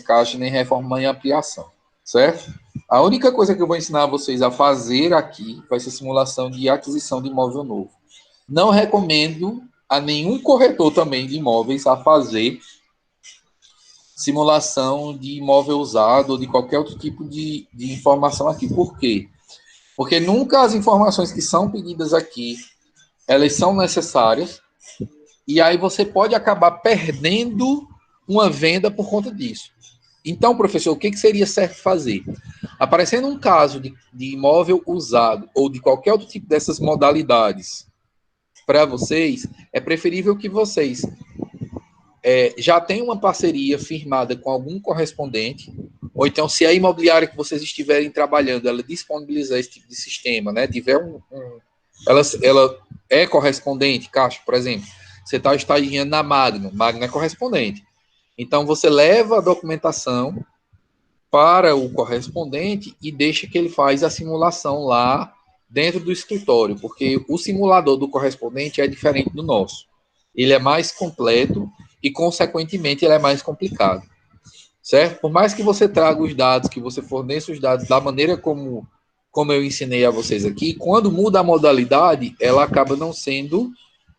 S1: caixa, nem reforma e ampliação. Certo? A única coisa que eu vou ensinar vocês a fazer aqui vai ser simulação de aquisição de imóvel novo. Não recomendo a nenhum corretor também de imóveis a fazer simulação de imóvel usado ou de qualquer outro tipo de informação aqui. Por quê? Porque nunca as informações que são pedidas aqui, elas são necessárias, e aí você pode acabar perdendo uma venda por conta disso. Então, professor, o que seria certo fazer? Aparecendo um caso de imóvel usado ou de qualquer outro tipo dessas modalidades para vocês, é preferível que vocês já tenham uma parceria firmada com algum correspondente, ou então, se a imobiliária que vocês estiverem trabalhando, ela disponibilizar esse tipo de sistema, né? Tiver ela é correspondente, Caixa, por exemplo. Você está estagiando na Magno é correspondente. Então, você leva a documentação para o correspondente e deixa que ele faz a simulação lá dentro do escritório, porque o simulador do correspondente é diferente do nosso. Ele é mais completo e, consequentemente, ele é mais complicado. Certo? Por mais que você traga os dados, que você forneça os dados da maneira como eu ensinei a vocês aqui, quando muda a modalidade, ela acaba não sendo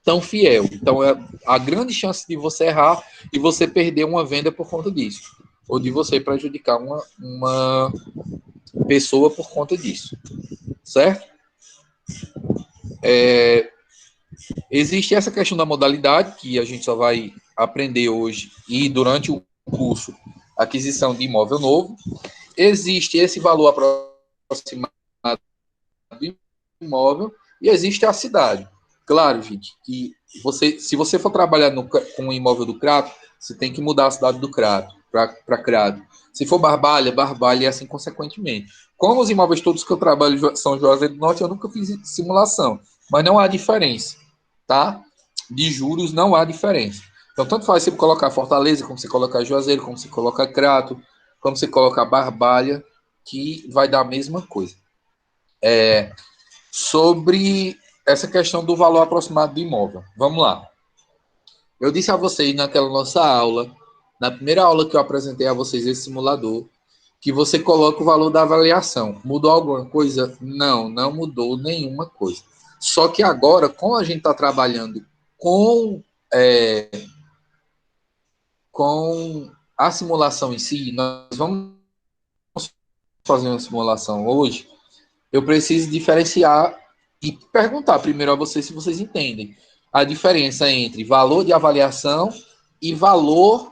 S1: tão fiel. Então, é a grande chance de você errar e você perder uma venda por conta disso. Ou de você prejudicar uma pessoa por conta disso. Certo? Existe essa questão da modalidade, que a gente só vai aprender hoje e durante o curso aquisição de imóvel novo. Existe esse valor aproximado do imóvel e existe a cidade. Claro, gente, que se você for trabalhar com o imóvel do Crato, você tem que mudar a cidade do Crato para criado. Se for Barbalha, Barbalha e assim consequentemente. Como os imóveis todos que eu trabalho são Juazeiro do Norte, eu nunca fiz simulação. Mas não há diferença, tá? De juros não há diferença. Então, tanto faz você colocar Fortaleza, como você colocar Juazeiro, como você colocar Crato, como você colocar Barbalha, que vai dar a mesma coisa. Sobre essa questão do valor aproximado do imóvel. Vamos lá. Eu disse a vocês naquela nossa aula, na primeira aula que eu apresentei a vocês esse simulador, que você coloca o valor da avaliação. Mudou alguma coisa? Não, não mudou nenhuma coisa. Só que agora, como a gente está trabalhando com a simulação em si, nós vamos fazer uma simulação hoje, eu preciso diferenciar e perguntar primeiro a vocês se vocês entendem a diferença entre valor de avaliação e valor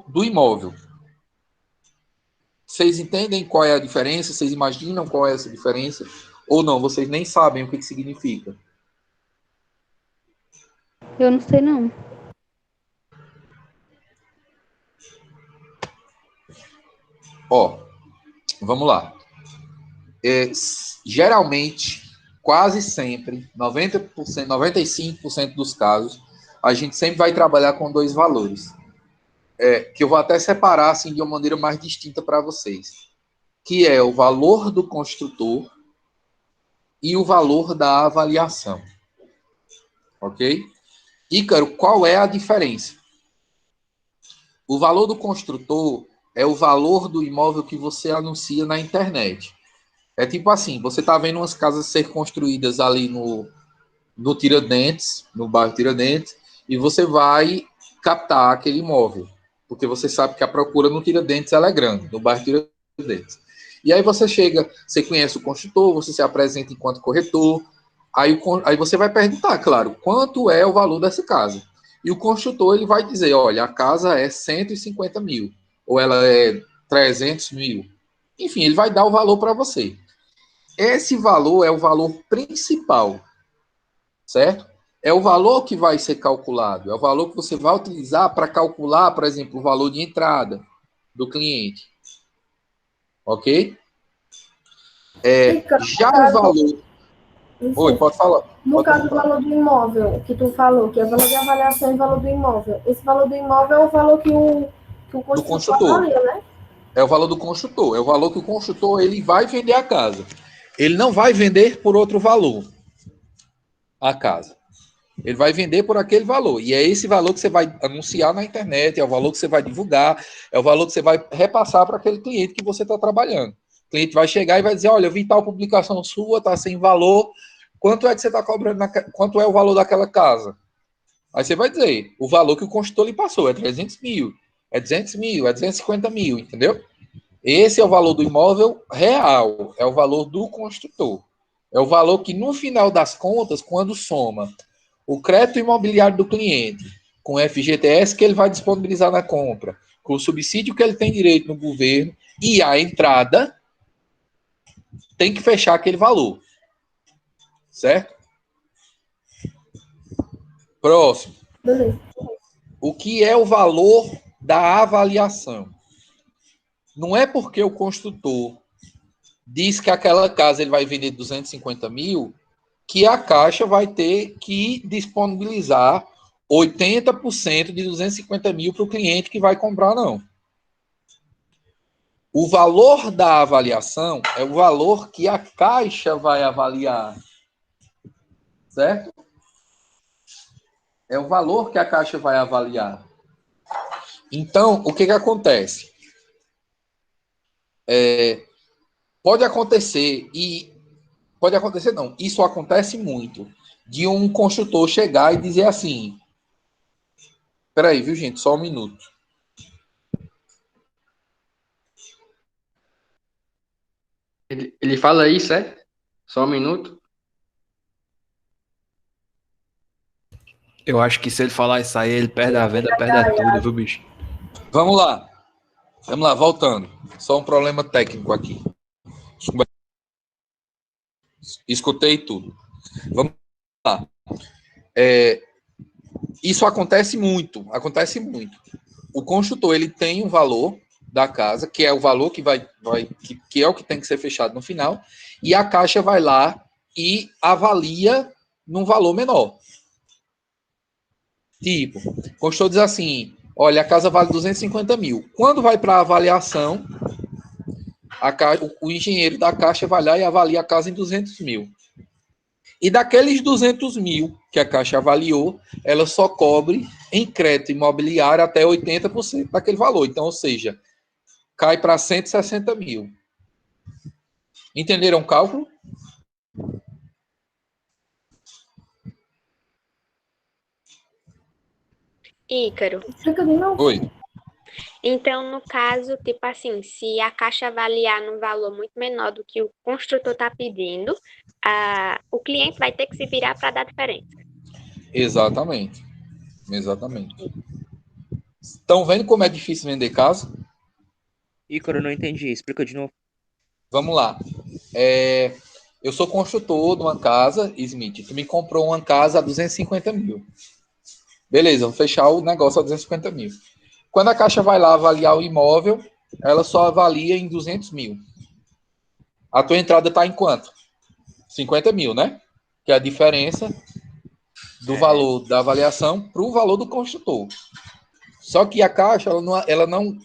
S1: do imóvel. Vocês entendem qual é a diferença? Vocês imaginam qual é essa diferença? Ou não? Vocês nem sabem o que significa?
S5: Eu não sei, não.
S1: Ó, vamos lá. Geralmente, quase sempre, 90%, 95% dos casos, a gente sempre vai trabalhar com dois valores. Que eu vou até separar assim, de uma maneira mais distinta para vocês. Que é o valor do construtor e o valor da avaliação. Ok? Ícaro, qual é a diferença? O valor do construtor é o valor do imóvel que você anuncia na internet. É tipo assim, você está vendo umas casas ser construídas ali no Tiradentes, no bairro Tiradentes, e você vai captar aquele imóvel, porque você sabe que a procura no Tiradentes ela é grande, no bairro Tiradentes. E aí você chega, você conhece o construtor, você se apresenta enquanto corretor, aí você vai perguntar, claro, quanto é o valor dessa casa. E o construtor ele vai dizer, olha, a casa é 150 mil, ou ela é 300 mil. Enfim, ele vai dar o valor para você. Esse valor é o valor principal, certo? É o valor que vai ser calculado, é o valor que você vai utilizar para calcular, por exemplo, o valor de entrada do cliente. Ok? Já o valor... Oi, pode falar.
S3: No caso do valor do imóvel, que tu falou, que é valor de avaliação e valor do imóvel. Esse valor do imóvel é o valor que o construtor avalia, né?
S1: É o valor do construtor. É o valor que o construtor ele vai vender a casa. Ele não vai vender por outro valor a casa. Ele vai vender por aquele valor. E é esse valor que você vai anunciar na internet, é o valor que você vai divulgar, é o valor que você vai repassar para aquele cliente que você está trabalhando. O cliente vai chegar e vai dizer, olha, eu vi tal publicação sua, está sem valor, quanto é que você está cobrando, quanto é o valor daquela casa? Aí você vai dizer, o valor que o construtor lhe passou é 300 mil, é 200 mil, é 250 mil, entendeu? Esse é o valor do imóvel real, é o valor do construtor. É o valor que, no final das contas, quando soma o crédito imobiliário do cliente com o FGTS que ele vai disponibilizar na compra, com o subsídio que ele tem direito no governo e a entrada, tem que fechar aquele valor. Certo? Próximo.
S3: Beleza.
S1: O que é o valor da avaliação? Não é porque o construtor diz que aquela casa ele vai vender 250 mil que a Caixa vai ter que disponibilizar 80% de 250 mil para o cliente que vai comprar, não. O valor da avaliação é o valor que a Caixa vai avaliar. Certo? É o valor que a Caixa vai avaliar. Então, o que acontece? Pode acontecer, não, isso acontece muito, de um construtor chegar e dizer assim, peraí, viu, gente, só um minuto.
S7: Ele fala isso, é? Só um minuto.
S2: Eu acho que se ele falar isso aí, ele perde a venda, perde tudo, viu, bicho?
S1: Vamos lá, voltando. Só um problema técnico aqui. Escutei tudo. Vamos lá. Isso acontece muito, acontece muito. O construtor, ele tem um valor da casa, que é o valor que é o que tem que ser fechado no final, e a Caixa vai lá e avalia num valor menor. Tipo, o construtor diz assim, olha, a casa vale 250 mil. Quando vai para a avaliação, o engenheiro da Caixa vai lá e avalia a casa em 200 mil. E daqueles 200 mil que a Caixa avaliou, ela só cobre em crédito imobiliário até 80% daquele valor. Então, ou seja, cai para 160 mil. Entenderam o cálculo?
S8: Ícaro.
S3: Explica de novo.
S1: Oi.
S8: Então, no caso, tipo assim, se a Caixa avaliar num valor muito menor do que o construtor está pedindo, o cliente vai ter que se virar para dar diferença.
S1: Exatamente. Exatamente. Estão vendo como é difícil vender casa?
S6: Ícaro, eu não entendi. Explica de novo.
S1: Vamos lá. Eu sou construtor de uma casa, Smith. Tu me comprou uma casa a 250 mil. Beleza, vamos fechar o negócio a 250 mil. Quando a Caixa vai lá avaliar o imóvel, ela só avalia em 200 mil. A tua entrada está em quanto? 50 mil, né? Que é a diferença do valor da avaliação para o valor do construtor. Só que a Caixa, ela não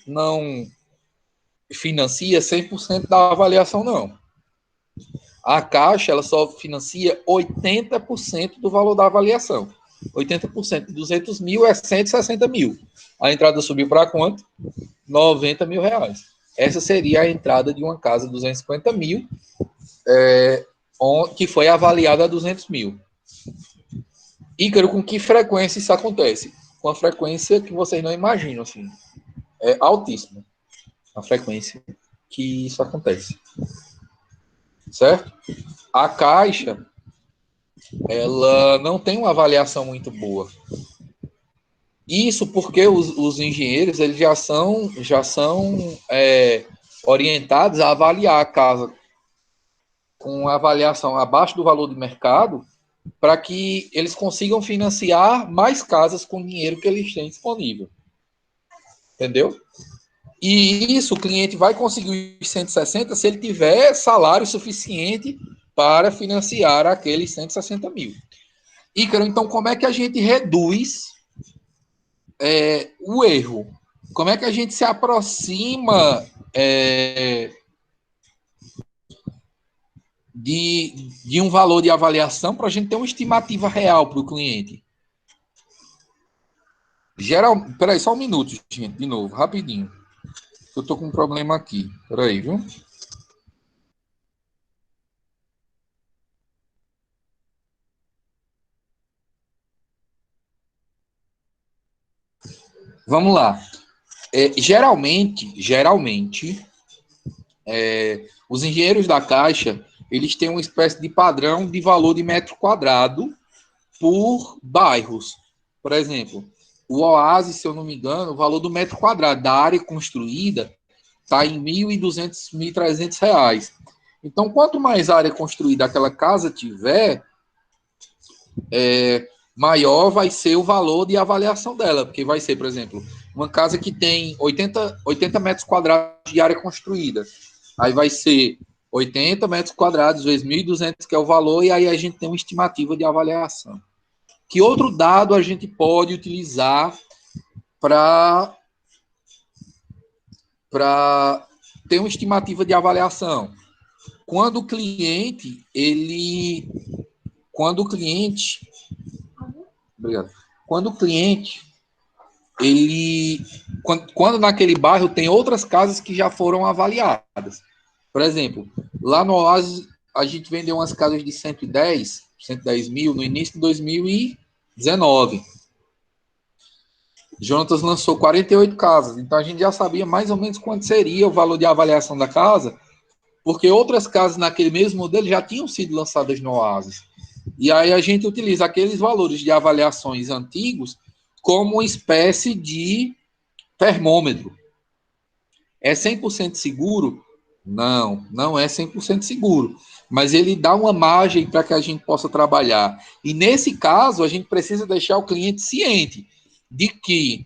S1: financia 100% da avaliação, não. A Caixa, ela só financia 80% do valor da avaliação. 80% de 200 mil é 160 mil. A entrada subiu para quanto? 90 mil reais. Essa seria a entrada de uma casa de 250 mil, que foi avaliada a 200 mil. Ícaro, com que frequência isso acontece? Com a frequência que vocês não imaginam, assim. É altíssima a frequência que isso acontece. Certo? A Caixa, ela não tem uma avaliação muito boa. Isso porque os engenheiros eles já são orientados a avaliar a casa com avaliação abaixo do valor de mercado para que eles consigam financiar mais casas com o dinheiro que eles têm disponível. Entendeu? E isso o cliente vai conseguir os 160 se ele tiver salário suficiente para financiar aqueles 160 mil. Ícaro, então como é que a gente reduz o erro? Como é que a gente se aproxima de um valor de avaliação para a gente ter uma estimativa real para o cliente? Peraí, só um minuto, gente, de novo, rapidinho. Eu tô com um problema aqui. Peraí, viu? Vamos lá. Geralmente, os engenheiros da Caixa, eles têm uma espécie de padrão de valor de metro quadrado por bairros. Por exemplo, o Oásis, se eu não me engano, o valor do metro quadrado da área construída está em R$ 1.200, R$ 1.300. Então, quanto mais área construída aquela casa tiver, maior vai ser o valor de avaliação dela, porque vai ser, por exemplo, uma casa que tem 80 metros quadrados de área construída, aí vai ser 80 metros quadrados vezes 1.200, que é o valor, e aí a gente tem uma estimativa de avaliação. Que outro dado a gente pode utilizar para ter uma estimativa de avaliação? Quando o cliente, quando naquele bairro tem outras casas que já foram avaliadas. Por exemplo, lá no Oásis, a gente vendeu umas casas de 110 mil no início de 2019. Jonatas lançou 48 casas, então a gente já sabia mais ou menos quanto seria o valor de avaliação da casa, porque outras casas naquele mesmo modelo já tinham sido lançadas no Oásis. E aí a gente utiliza aqueles valores de avaliações antigos como uma espécie de termômetro. É 100% seguro Não é 100% seguro, mas ele dá uma margem para que a gente possa trabalhar. E nesse caso, a gente precisa deixar o cliente ciente de que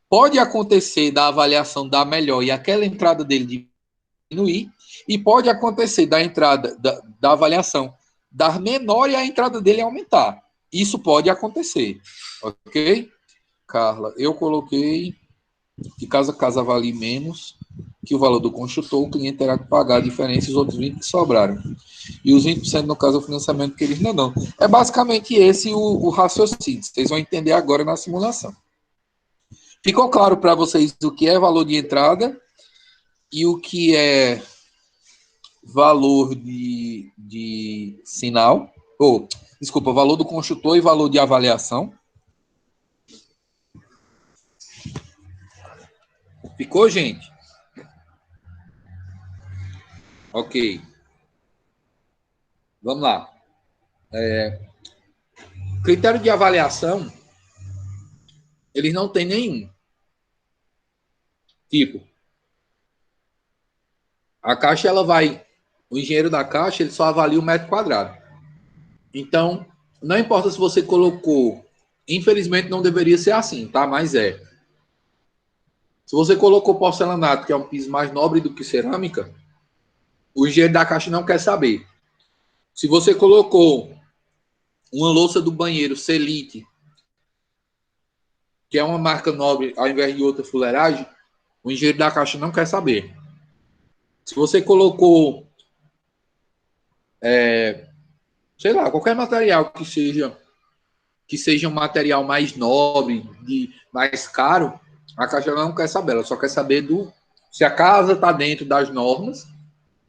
S1: pode acontecer da avaliação dar melhor e aquela entrada dele diminuir, e pode acontecer da entrada da avaliação dar menor e a entrada dele aumentar. Isso pode acontecer, ok? Carla, eu coloquei que caso a casa avalie menos que o valor do construtor, o cliente terá que pagar a diferença e os outros 20 que sobraram. E os 20% no caso do financiamento que eles não dão. É basicamente esse o raciocínio. Vocês vão entender agora na simulação. Ficou claro para vocês o que é valor de entrada e o que é valor de sinal? Desculpa, valor do construtor e valor de avaliação? Ficou, gente? Ok. Vamos lá. Critério de avaliação, eles não tem nenhum. Tipo, a Caixa, o engenheiro da Caixa, ele só avalia o metro quadrado. Então, não importa se você colocou, infelizmente não deveria ser assim, tá? Mas é. Se você colocou porcelanato, que é um piso mais nobre do que cerâmica, o engenheiro da Caixa não quer saber. Se você colocou uma louça do banheiro Celite, que é uma marca nobre, ao invés de outra fuleiragem, o engenheiro da Caixa não quer saber. Se você colocou, sei lá, qualquer material que seja um material mais nobre, mais caro, a Caixa não quer saber. Ela só quer saber se a casa está dentro das normas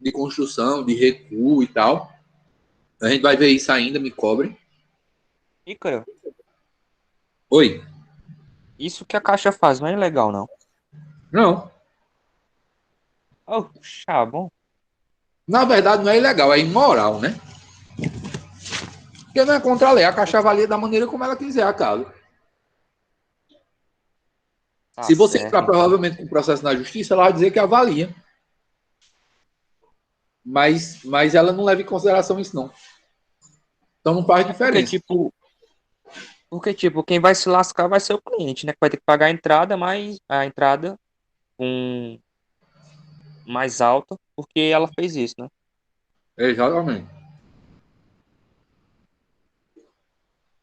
S1: de construção, de recuo e tal. A gente vai ver isso ainda, me cobrem.
S6: Ícaro,
S1: Oi?
S6: isso que a Caixa faz não é ilegal, não?
S1: Não.
S6: Oh, bom.
S1: Na verdade, não é ilegal, é imoral, né? Porque não é contra a lei. A Caixa avalia da maneira como ela quiser a casa.
S6: Tá
S1: Se você
S6: certo.
S1: entrar provavelmente com processo na justiça, ela vai dizer que avalia. Mas ela não leva em consideração isso, não. Então não faz diferença.
S6: Porque, quem vai se lascar vai ser o cliente, né? Que vai ter que pagar a entrada, mais a entrada mais alta, porque ela fez isso, né?
S1: Exatamente.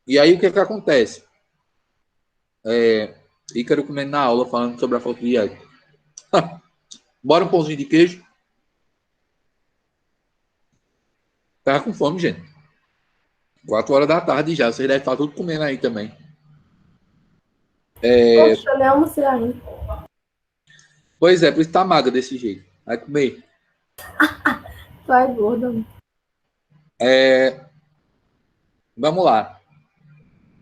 S1: E aí o que acontece? Ícaro comendo na aula, falando sobre a falta de dieta. Bora um pãozinho de queijo. Tá com fome, gente. 4 horas da tarde já. Vocês devem estar tudo comendo aí também.
S3: Poxa, eu nem almocei ainda.
S1: Pois é, por isso tá magra desse jeito. Vai comer.
S3: Vai, gorda.
S1: Vamos lá.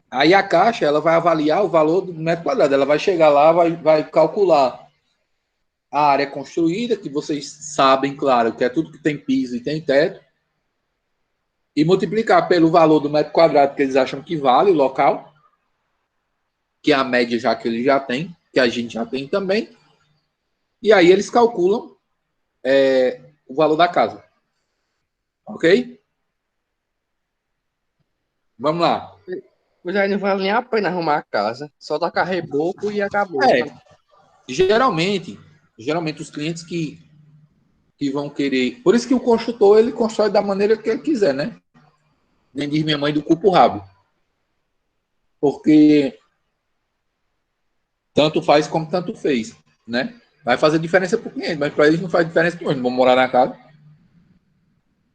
S1: Aí a Caixa, ela vai avaliar o valor do metro quadrado. Ela vai chegar lá, vai calcular a área construída, que vocês sabem, claro, que é tudo que tem piso e tem teto, e multiplicar pelo valor do metro quadrado que eles acham que vale o local, que é a média já que eles já têm, que a gente já tem também, e aí eles calculam o valor da casa. Ok? Vamos lá.
S7: Pois aí não vale nem a pena arrumar a casa. Só tacar reboco e acabou.
S1: Geralmente os clientes que vão querer... Por isso que o construtor, ele constrói da maneira que ele quiser, né? Nem diz minha mãe do cu pro rabo. Porque tanto faz como tanto fez, né? Vai fazer diferença pro cliente, mas para eles não faz diferença nenhuma. Eles vão morar na casa.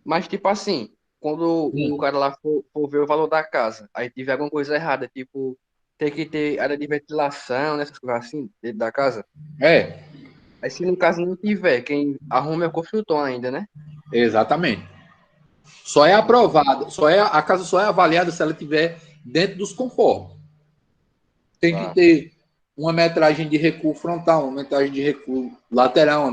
S7: Mas, tipo assim, quando o cara lá for ver o valor da casa, aí tiver alguma coisa errada, tipo, tem que ter área de ventilação, né, essas coisas assim, dentro da casa. Aí se no caso não tiver, quem arruma é o construtor ainda, né?
S1: Exatamente. Só é aprovada, a casa só é avaliada se ela estiver dentro dos conformes. Tem que ter uma metragem de recuo frontal, uma metragem de recuo lateral,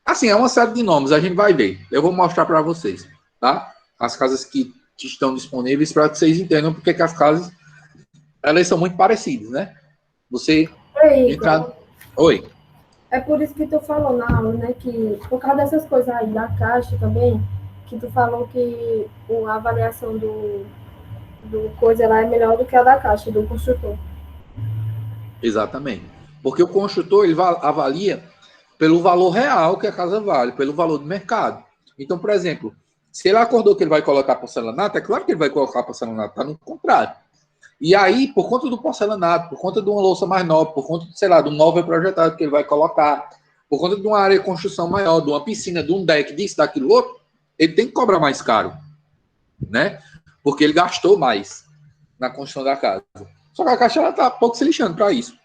S1: assim, é uma série de nomes, a gente vai ver. Eu vou mostrar para vocês, tá? As casas que estão disponíveis para que vocês entendam porque que as casas, elas são muito parecidas, né? Você entrar... Oi.
S3: É por isso que tu falou na aula, né? Que por causa dessas coisas aí da Caixa também, que tu falou que a avaliação do coisa lá é melhor do que a da Caixa, do construtor.
S1: Exatamente. Porque o construtor ele avalia pelo valor real que a casa vale, pelo valor do mercado. Então, por exemplo, se ele acordou que ele vai colocar porcelanato, é claro que ele vai colocar porcelanato, está no contrato. E aí, por conta do porcelanato, por conta de uma louça mais nova, por conta, sei lá, de um móvel projetado que ele vai colocar, por conta de uma área de construção maior, de uma piscina, de um deck, disso, daquilo outro, ele tem que cobrar mais caro, né? Porque ele gastou mais na construção da casa. Só que a Caixa ela tá pouco se lixando para isso.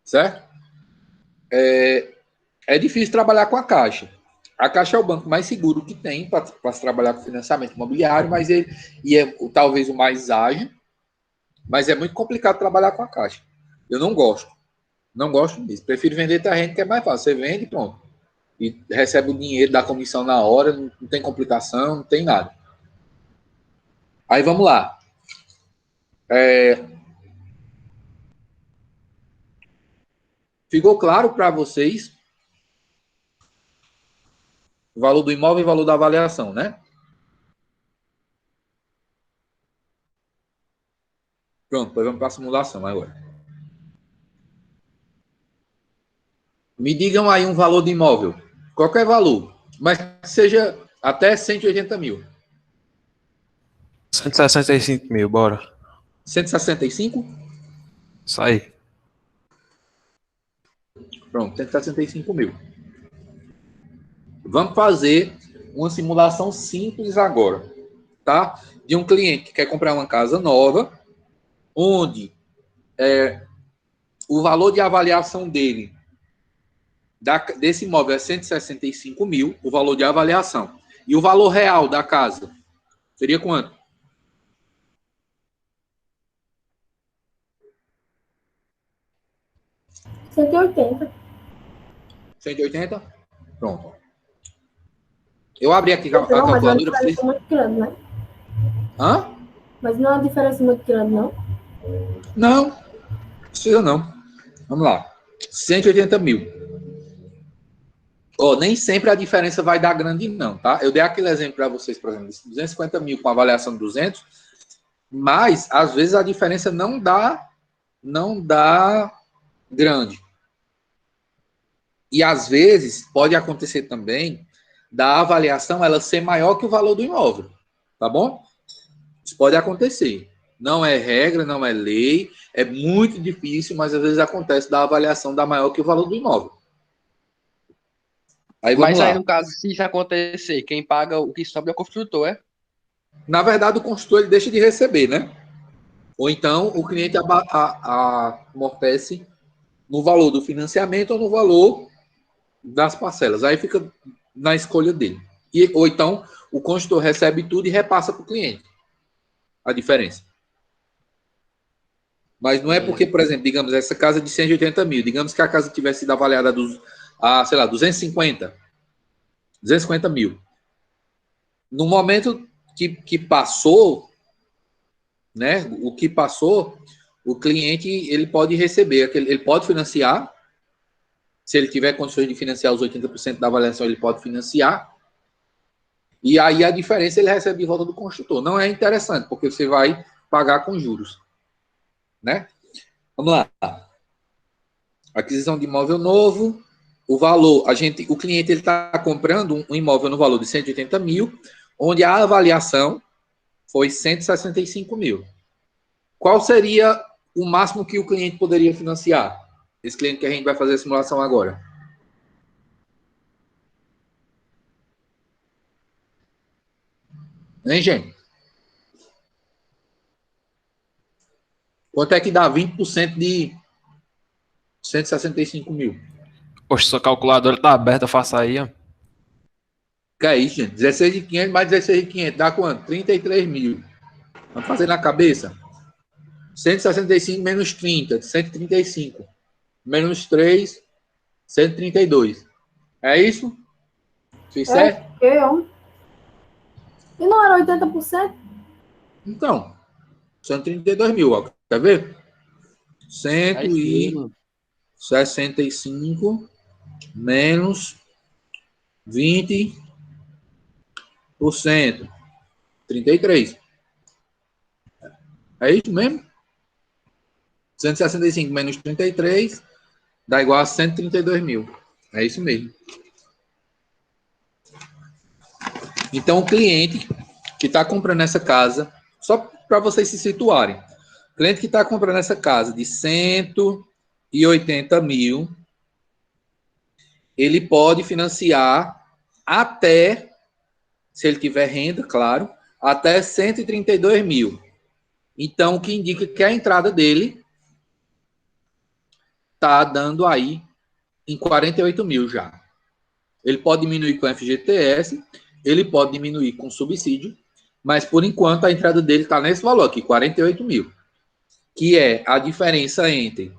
S1: Certo? É difícil trabalhar com a Caixa. A Caixa é o banco mais seguro que tem para se trabalhar com financiamento imobiliário, mas ele é talvez o mais ágil, mas é muito complicado trabalhar com a Caixa. Eu não gosto. Não gosto mesmo. Prefiro vender terreno, que é mais fácil. Você vende, pronto. E recebe o dinheiro da comissão na hora, não tem complicação, não tem nada. Aí vamos lá. Ficou claro para vocês o valor do imóvel e o valor da avaliação, né? Pronto, depois vamos para a simulação agora. Me digam aí um valor de imóvel. Qualquer valor, mas que seja até 180 mil.
S2: 165 mil, bora.
S1: 165?
S2: Isso aí.
S1: Pronto, 165 mil. Vamos fazer uma simulação simples agora, tá? De um cliente que quer comprar uma casa nova, onde o valor de avaliação dele, desse imóvel é 165 mil, o valor de avaliação. E o valor real da casa seria quanto?
S3: 180.
S1: 180? Pronto. Eu abri aqui a
S3: Não, mas é uma
S1: calculadora para vocês.
S3: diferença muito grande, né?
S1: Hã?
S3: Mas não é uma diferença muito grande, não?
S1: Não, precisa não. Vamos lá. 180 mil. Oh, nem sempre a diferença vai dar grande, não, tá? Eu dei aquele exemplo para vocês, por exemplo, 250 mil com avaliação de 200, mas às vezes a diferença não dá grande. E às vezes pode acontecer também da avaliação ela ser maior que o valor do imóvel, tá bom? Isso pode acontecer. Não é regra, não é lei, é muito difícil, mas às vezes acontece da avaliação dar maior que o valor do imóvel. Aí vamos
S7: Mas
S1: lá.
S7: aí, no caso, se isso acontecer, quem paga o que sobra é o construtor, é?
S1: Na verdade, o consultor ele deixa de receber, né? Ou então o cliente amortece no valor do financiamento ou no valor das parcelas. Aí fica na escolha dele. Ou então o consultor recebe tudo e repassa para o cliente a diferença. Mas não é porque, por exemplo, digamos, essa casa de 180 mil, digamos que a casa tivesse sido avaliada sei lá, 250 mil. No momento que passou, né, o que passou, o cliente ele pode receber, ele pode financiar, se ele tiver condições de financiar os 80% da avaliação, ele pode financiar, e aí a diferença ele recebe de volta do construtor. Não é interessante, porque você vai pagar com juros, né? Vamos lá. Aquisição de imóvel novo, o valor, o cliente ele está comprando um imóvel no valor de 180 mil, onde a avaliação foi 165 mil. Qual seria o máximo que o cliente poderia financiar? Esse cliente que a gente vai fazer a simulação agora. Hein, gente? Quanto é que dá 20% de 165 mil?
S2: Poxa, sua calculadora tá aberta, faça aí, ó.
S1: Que é isso, gente? 16.500 mais 16.500 dá quanto? 33 mil. Vamos fazer na cabeça? 165 menos 30, 135. Menos 3, 132. É isso? Fiz certo?
S3: E não era 80%?
S1: Então, 132 mil, ó. Quer ver? 100
S7: Aí sim.
S1: 65 menos 20%. 33. É isso mesmo? 165 menos 33 dá igual a 132 mil. É isso mesmo. Então, o cliente que está comprando essa casa, só para vocês se situarem, o cliente que está comprando essa casa de 180 mil, ele pode financiar até, se ele tiver renda, claro, até 132 mil. Então, o que indica que a entrada dele está dando aí em 48 mil já. Ele pode diminuir com FGTS, ele pode diminuir com subsídio, mas por enquanto a entrada dele está nesse valor aqui, 48 mil, que é a diferença entre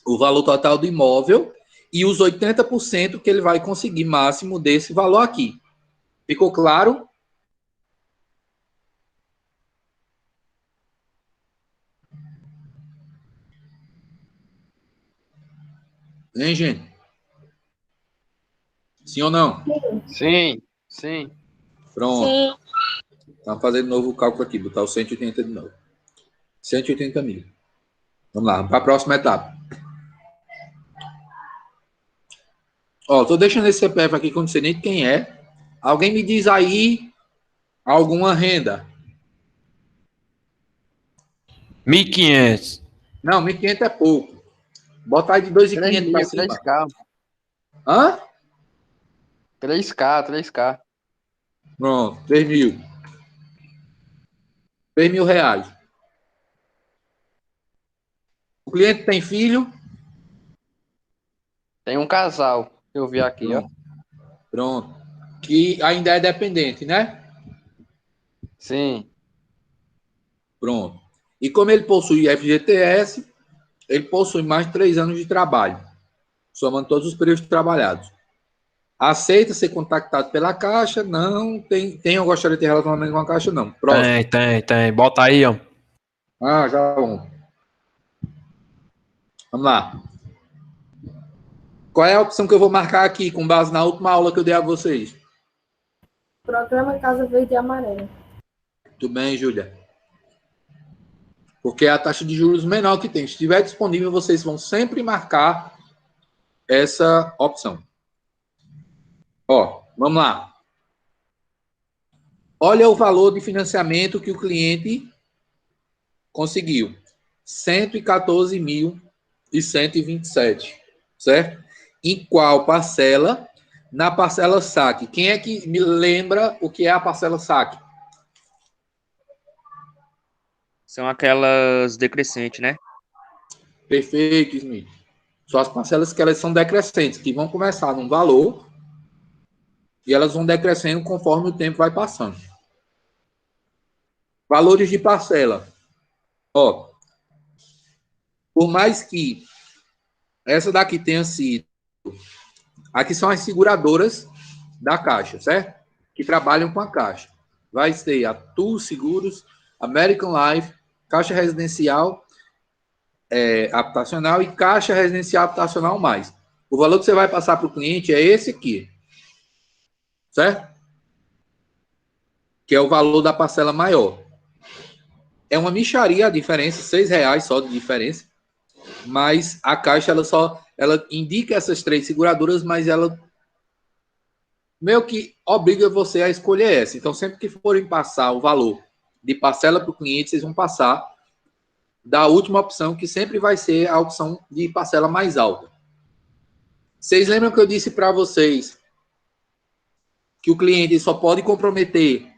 S1: o valor total do imóvel e os 80% que ele vai conseguir máximo desse valor aqui. Ficou claro? Hein, gente? Sim ou não?
S7: Sim, sim.
S1: Pronto.
S8: Sim.
S1: Vamos fazer de novo o cálculo aqui, botar o 180 de novo. 180 mil. Vamos lá, para a próxima etapa. Ó, tô deixando esse CPF aqui que eu não sei nem de quem é. Alguém me diz aí alguma renda?
S2: 1.500.
S1: Não, 1.500 é pouco. Bota aí de 2.500 para cima.
S7: 3K.
S1: Hã?
S7: 3K.
S1: Pronto, 3 mil. 3 mil reais. O cliente tem filho?
S7: Tem um casal, que eu vi aqui, ó.
S1: Pronto. Que ainda é dependente, né?
S7: Sim.
S1: Pronto. E como ele possui FGTS, ele possui mais de 3 anos de trabalho, somando todos os períodos trabalhados. Aceita ser contactado pela Caixa? Não. Tem ou gostaria de ter relacionamento com a Caixa? Não. Próximo.
S2: Tem. Bota aí, ó.
S1: Ah, já vamos. Vamos lá. Qual é a opção que eu vou marcar aqui, com base na última aula que eu dei a vocês?
S3: Programa Casa Verde e Amarela.
S1: Tudo bem, Júlia? Porque é a taxa de juros menor que tem. Se estiver disponível, vocês vão sempre marcar essa opção. Ó, vamos lá. Olha o valor de financiamento que o cliente conseguiu. 114.127, certo? Em qual parcela? Na parcela saque. Quem é que me lembra o que é a parcela saque?
S6: São aquelas decrescentes, né?
S1: Perfeito, Smith. São as parcelas que elas são decrescentes, que vão começar num valor e elas vão decrescendo conforme o tempo vai passando. Valores de parcela. Ó, por mais que essa daqui tenha sido... Aqui são as seguradoras da Caixa, certo? Que trabalham com a Caixa. Vai ter a Tu Seguros, American Life, Caixa Residencial Habitacional e Caixa Residencial Habitacional mais. O valor que você vai passar para o cliente é esse aqui. Certo? Que é o valor da parcela maior. É uma mixaria a diferença, R$6 só de diferença. Mas a Caixa, ela indica essas 3 seguradoras, mas ela meio que obriga você a escolher essa. Então, sempre que forem passar o valor de parcela para o cliente, vocês vão passar da última opção, que sempre vai ser a opção de parcela mais alta. Vocês lembram que eu disse para vocês que o cliente só pode comprometer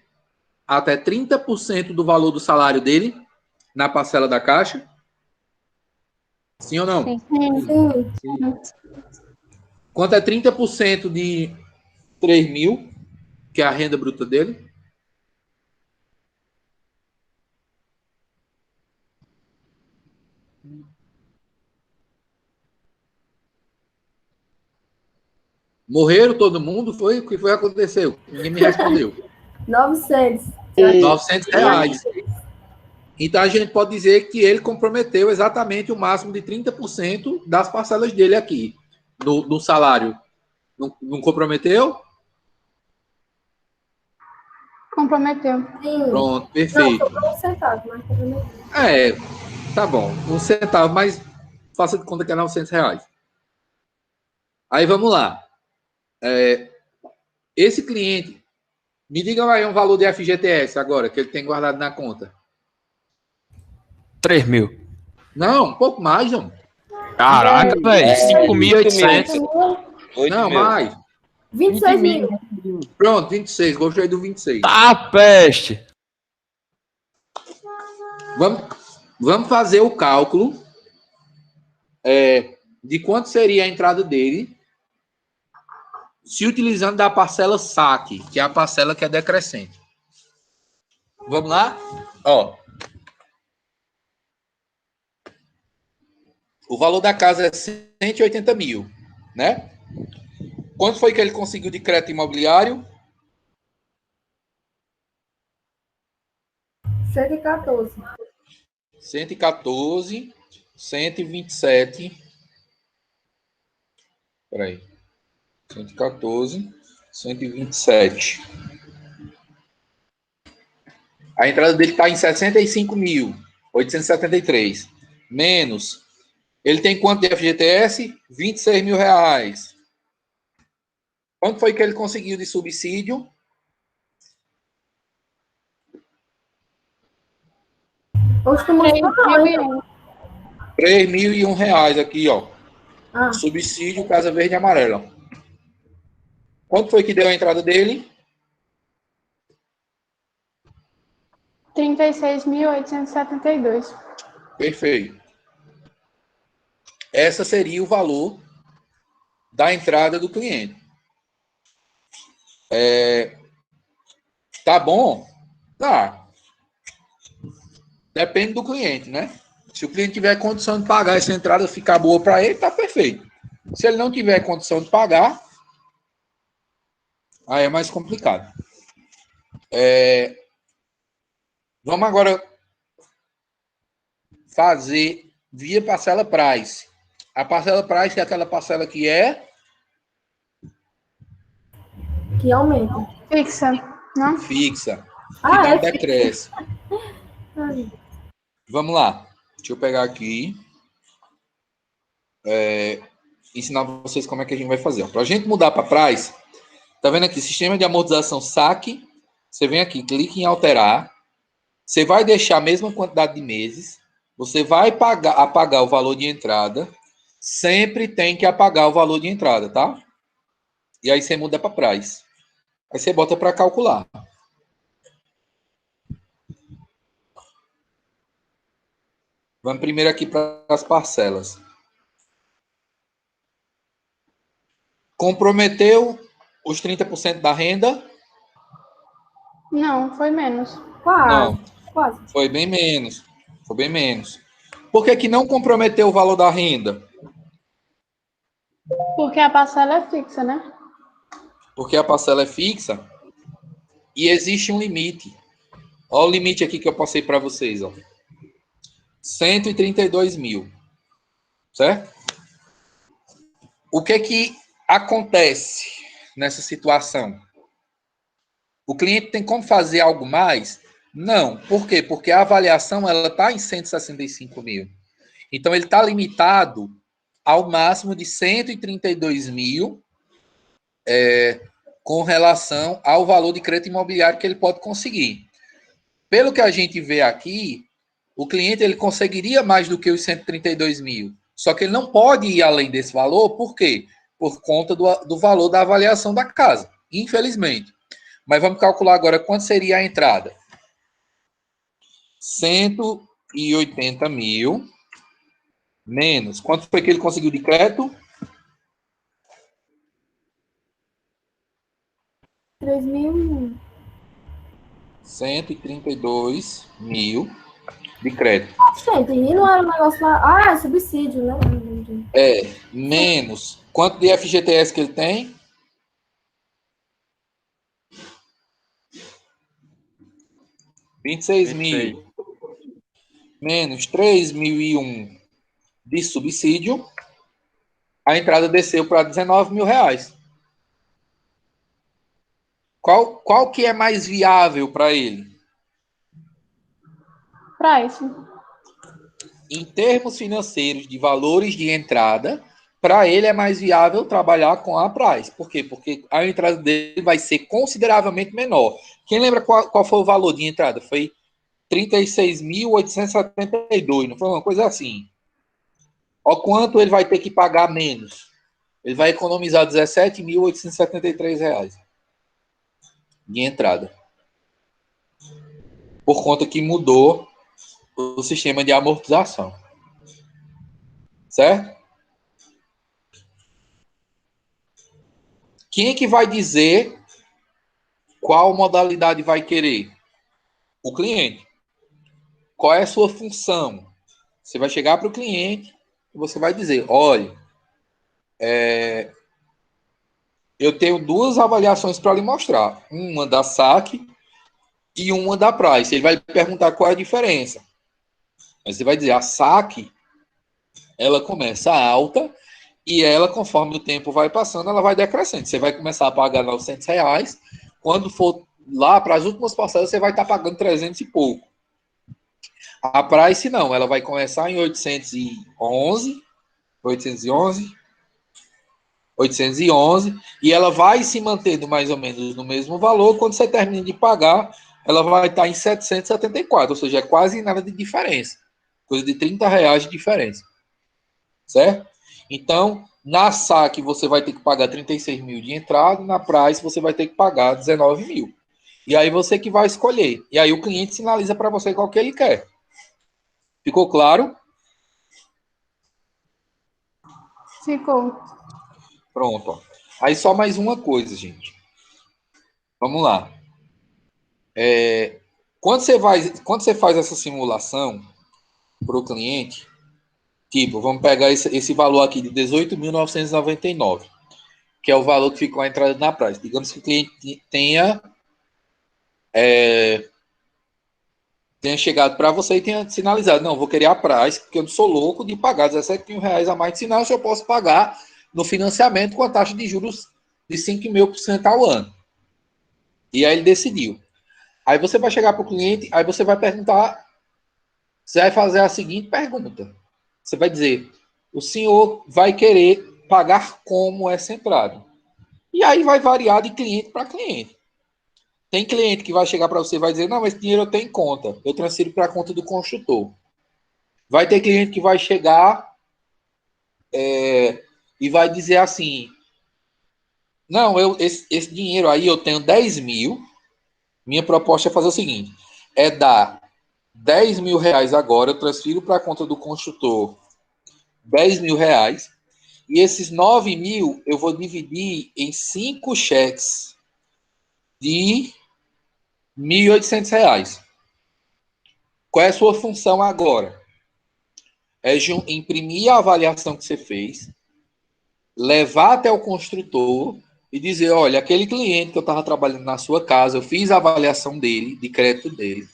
S1: até 30% do valor do salário dele na parcela da Caixa? Sim ou não?
S5: Sim.
S1: Quanto é 30% de 3 mil, que é a renda bruta dele? Morreram todo mundo? Foi o que foi que aconteceu? Ninguém me respondeu.
S3: 900.
S1: R$900. Então a gente pode dizer que ele comprometeu exatamente o máximo de 30% das parcelas dele aqui, no salário. Não comprometeu?
S5: Comprometeu.
S3: Sim.
S1: Pronto,
S3: Não,
S1: perfeito.
S3: sobrou 1 centavo, mas comprometeu.
S1: Tá bom. 1 centavo, mas faça de conta que é R$ 900. Aí vamos lá. Esse cliente, me diga aí um valor de FGTS agora, que ele tem guardado na conta.
S2: 3 mil.
S1: Não, um pouco mais, João.
S2: Caraca, velho. 5.800.
S6: 8
S1: Não,
S6: mil.
S1: mais.
S3: 26 mil.
S1: Pronto, 26. Gostei do 26.
S2: Tá, peste.
S1: Vamos fazer o cálculo de quanto seria a entrada dele se utilizando da parcela saque, que é a parcela que é decrescente. Vamos lá? Ó. O valor da casa é 180 mil, né? Quanto foi que ele conseguiu de crédito imobiliário?
S3: 114.
S1: 114, 127. Peraí. 114, 127. A entrada dele está em 65.873. Menos. Ele tem quanto de FGTS? 26 mil reais. Quanto foi que ele conseguiu de subsídio?
S3: Hoje tu mostrou não, hein?
S1: 3.001 reais aqui, ó.
S3: Ah,
S1: Subsídio Casa Verde e Amarela. Quanto foi que deu a entrada dele?
S5: 36.872.
S1: Perfeito. Essa seria o valor da entrada do cliente. Tá bom? Tá. Depende do cliente, né? Se o cliente tiver condição de pagar essa entrada, ficar boa para ele, tá perfeito. Se ele não tiver condição de pagar, aí é mais complicado. Vamos agora fazer via parcela price. A parcela price é aquela parcela que é
S3: que aumenta.
S5: Fixa, não?
S1: fixa, que
S3: Ah,
S1: não
S3: é
S1: decresce.
S3: Ai,
S1: Vamos lá. Deixa eu pegar aqui. Ensinar vocês como é que a gente vai fazer. Para a gente mudar para price, tá vendo aqui? Sistema de amortização saque. Você vem aqui, clica em alterar. Você vai deixar a mesma quantidade de meses. Você vai apagar o valor de entrada. Sempre tem que apagar o valor de entrada, tá? E aí você muda para price. Aí você bota para calcular. Vamos primeiro aqui para as parcelas. Comprometeu os 30% da renda?
S5: Não, foi menos.
S3: quase,
S1: Não,
S3: quase.
S1: foi bem menos. Foi bem menos. Por que que não comprometeu o valor da renda?
S5: Porque a parcela é fixa, né?
S1: Porque a parcela é fixa e existe um limite. Olha o limite aqui que eu passei para vocês, ó. 132 mil. Certo? O que acontece nessa situação? O cliente tem como fazer algo mais? Não. Por quê? Porque a avaliação ela está em 165 mil. Então, ele está limitado ao máximo de 132 mil com relação ao valor de crédito imobiliário que ele pode conseguir. Pelo que a gente vê aqui, o cliente ele conseguiria mais do que os 132 mil. Só que ele não pode ir além desse valor, por quê? Por conta do valor da avaliação da casa, infelizmente. Mas vamos calcular agora quanto seria a entrada. 180 mil menos. Quanto foi que ele conseguiu de crédito?
S3: 3.000.
S1: 132 mil de crédito.
S3: Gente, e não era um negócio lá. Ah, é subsídio, né?
S1: Menos. Quanto de FGTS que ele tem? 26 mil. menos 3.001 de subsídio, a entrada desceu para 19 mil reais. Qual que é mais viável para ele?
S5: Price.
S1: Em termos financeiros de valores de entrada, para ele é mais viável trabalhar com a Price. Por quê? Porque a entrada dele vai ser consideravelmente menor. Quem lembra qual foi o valor de entrada? Foi 36.872, não foi uma coisa assim? Olha quanto ele vai ter que pagar menos. Ele vai economizar R$ 17.873 de entrada. Por conta que mudou o sistema de amortização. Certo? Quem é que vai dizer qual modalidade vai querer? O cliente. Qual é a sua função? Você vai chegar para o cliente e você vai dizer, olha, eu tenho duas avaliações para lhe mostrar. Uma da SAC e uma da Price. Ele vai perguntar qual é a diferença. Aí você vai dizer, a SAC, ela começa alta e ela, conforme o tempo vai passando, ela vai decrescendo. Você vai começar a pagar R$ 900. Quando for lá para as últimas parcelas, você vai estar pagando 300 e pouco. A Price não, ela vai começar em 811 e ela vai se mantendo mais ou menos no mesmo valor. Quando você termina de pagar, ela vai estar em 774, ou seja, é quase nada de diferença. Coisa de R$ 30 de diferença. Certo? Então, na SAC você vai ter que pagar 36 mil de entrada, na Price você vai ter que pagar 19 mil. E aí você que vai escolher. E aí o cliente sinaliza para você qual que ele quer. Ficou claro?
S5: Ficou.
S1: Pronto. Ó. Aí só mais uma coisa, gente. Vamos lá. Quando você faz essa simulação para o cliente, tipo, vamos pegar esse valor aqui de 18.999, que é o valor que ficou a entrada na praça. Digamos que o cliente tenha chegado para você e tenha sinalizado, não, vou querer a praça, porque eu não sou louco de pagar 17 mil reais a mais de sinal, se eu posso pagar no financiamento com a taxa de juros de 5.000% ao ano. E aí ele decidiu. Aí você vai chegar para o cliente, aí você vai perguntar, você vai fazer a seguinte pergunta. Você vai dizer, o senhor vai querer pagar como essa entrada? E aí vai variar de cliente para cliente. Tem cliente que vai chegar para você e vai dizer, não, esse dinheiro eu tenho em conta, eu transfiro para a conta do construtor. Vai ter cliente que vai chegar e vai dizer assim, não, esse dinheiro aí eu tenho 10 mil, minha proposta é fazer o seguinte, é dar 10 mil reais agora, eu transfiro para a conta do construtor 10 mil reais, e esses 9 mil eu vou dividir em 5 cheques de R$ 1.800. Qual é a sua função agora? É imprimir a avaliação que você fez, levar até o construtor e dizer, olha, aquele cliente que eu estava trabalhando na sua casa, eu fiz a avaliação dele, de crédito dele,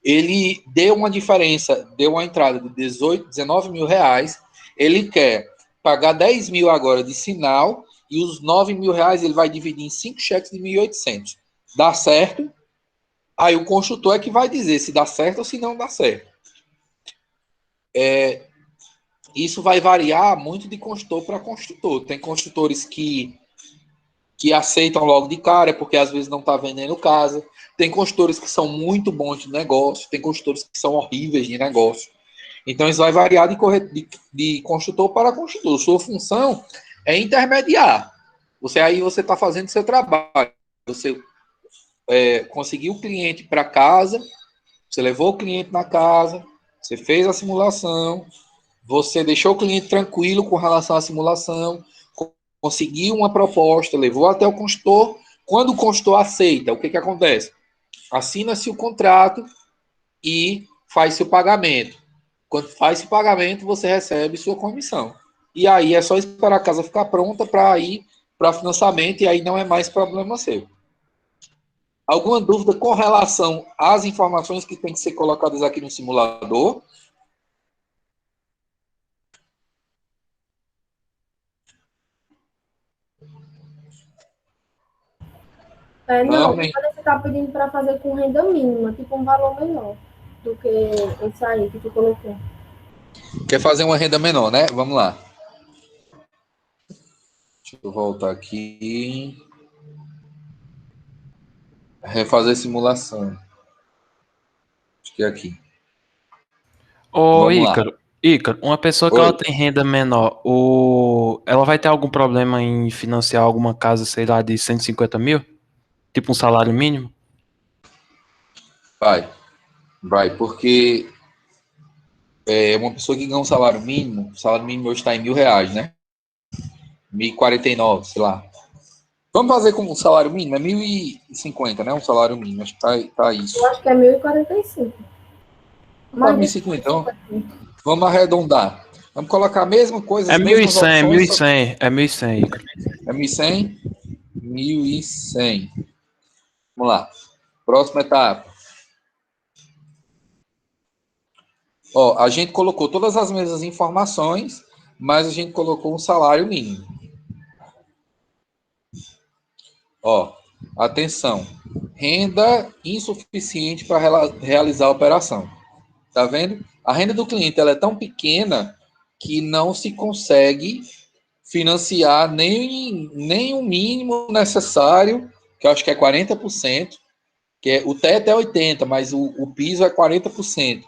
S1: ele deu uma diferença, deu uma entrada de 19 mil reais, ele quer pagar 10 mil agora de sinal e os 9 mil reais ele vai dividir em 5 cheques de 1.800. Dá certo? Aí o construtor é que vai dizer se dá certo ou se não dá certo. Isso vai variar muito de construtor para construtor. Tem construtores que aceitam logo de cara, porque às vezes não está vendendo casa. Tem construtores que são muito bons de negócio, tem construtores que são horríveis de negócio. Então, isso vai variar de construtor para construtor. Sua função é intermediar. Você está fazendo seu trabalho. Você conseguiu o cliente para casa, você levou o cliente na casa, você fez a simulação, você deixou o cliente tranquilo com relação à simulação, conseguiu uma proposta, levou até o consultor. Quando o consultor aceita, o que acontece? Assina-se o contrato e faz-se o pagamento. Quando faz esse pagamento, você recebe sua comissão. E aí é só esperar a casa ficar pronta para ir para financiamento e aí não é mais problema seu. Alguma dúvida com relação às informações que têm que ser colocadas aqui no simulador?
S3: Não,
S1: Nem.
S3: você está pedindo para fazer com renda mínima, tipo um valor menor do que esse aí que tu colocou.
S1: Quer fazer uma renda menor, né? Vamos lá. Deixa eu voltar aqui. Refazer simulação. Acho que é aqui.
S2: Ô,
S1: Vamos lá.
S2: Ícaro, uma pessoa que ela
S1: Oi.
S2: tem renda menor, ela vai ter algum problema em financiar alguma casa, sei lá, de 150 mil? Tipo um salário mínimo?
S1: Vai, porque uma pessoa que ganha um salário mínimo, o salário mínimo hoje está em R$ 1.000, né? 1.049, sei lá. Vamos fazer com o salário mínimo, é 1.050, né? Um salário mínimo, acho que tá isso.
S3: Eu acho que é 1.045.
S1: Não tá 1.050, então. Vamos arredondar. Vamos colocar a mesma coisa, as mesmas
S2: 1.100,
S1: opções.
S2: 1.100, é 1.100, Ícaro.
S1: É 1.100? 1.100. Vamos lá. Próxima etapa. Ó, a gente colocou todas as mesmas informações, mas a gente colocou um salário mínimo. Ó, atenção. Renda insuficiente para realizar a operação. Tá vendo? A renda do cliente ela é tão pequena que não se consegue financiar nem o mínimo necessário, que eu acho que é 40%, que o teto é 80%, mas o piso é 40%.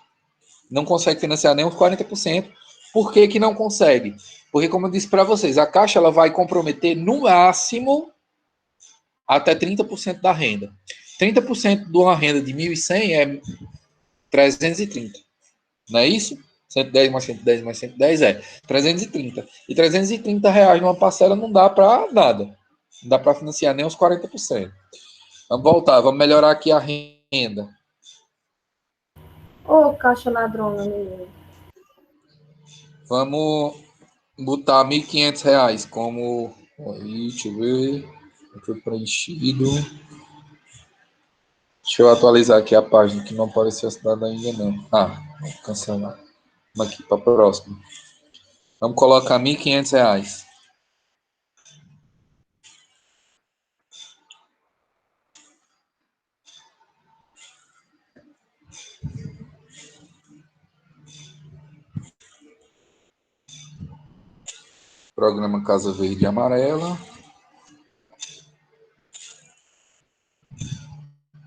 S1: Não consegue financiar nem os 40%. Por que que não consegue? Porque, como eu disse para vocês, a Caixa ela vai comprometer no máximo até 30% da renda. 30% de uma renda de 1.100 é 330. Não é isso? 110 mais 110 mais 110 é 330. E R$ 330 numa parcela não dá para nada. Não dá para financiar nem os 40%. Vamos voltar, vamos melhorar aqui a renda.
S3: Ô, caixa ladrona, menino.
S1: Vamos botar R$ 1.500 como. Aí, deixa eu ver. Foi preenchido. Deixa eu atualizar aqui a página que não apareceu a cidade ainda não. Vou cancelar. Vamos aqui para a próxima. Vamos colocar R$ 1.500. Programa Casa Verde e Amarela.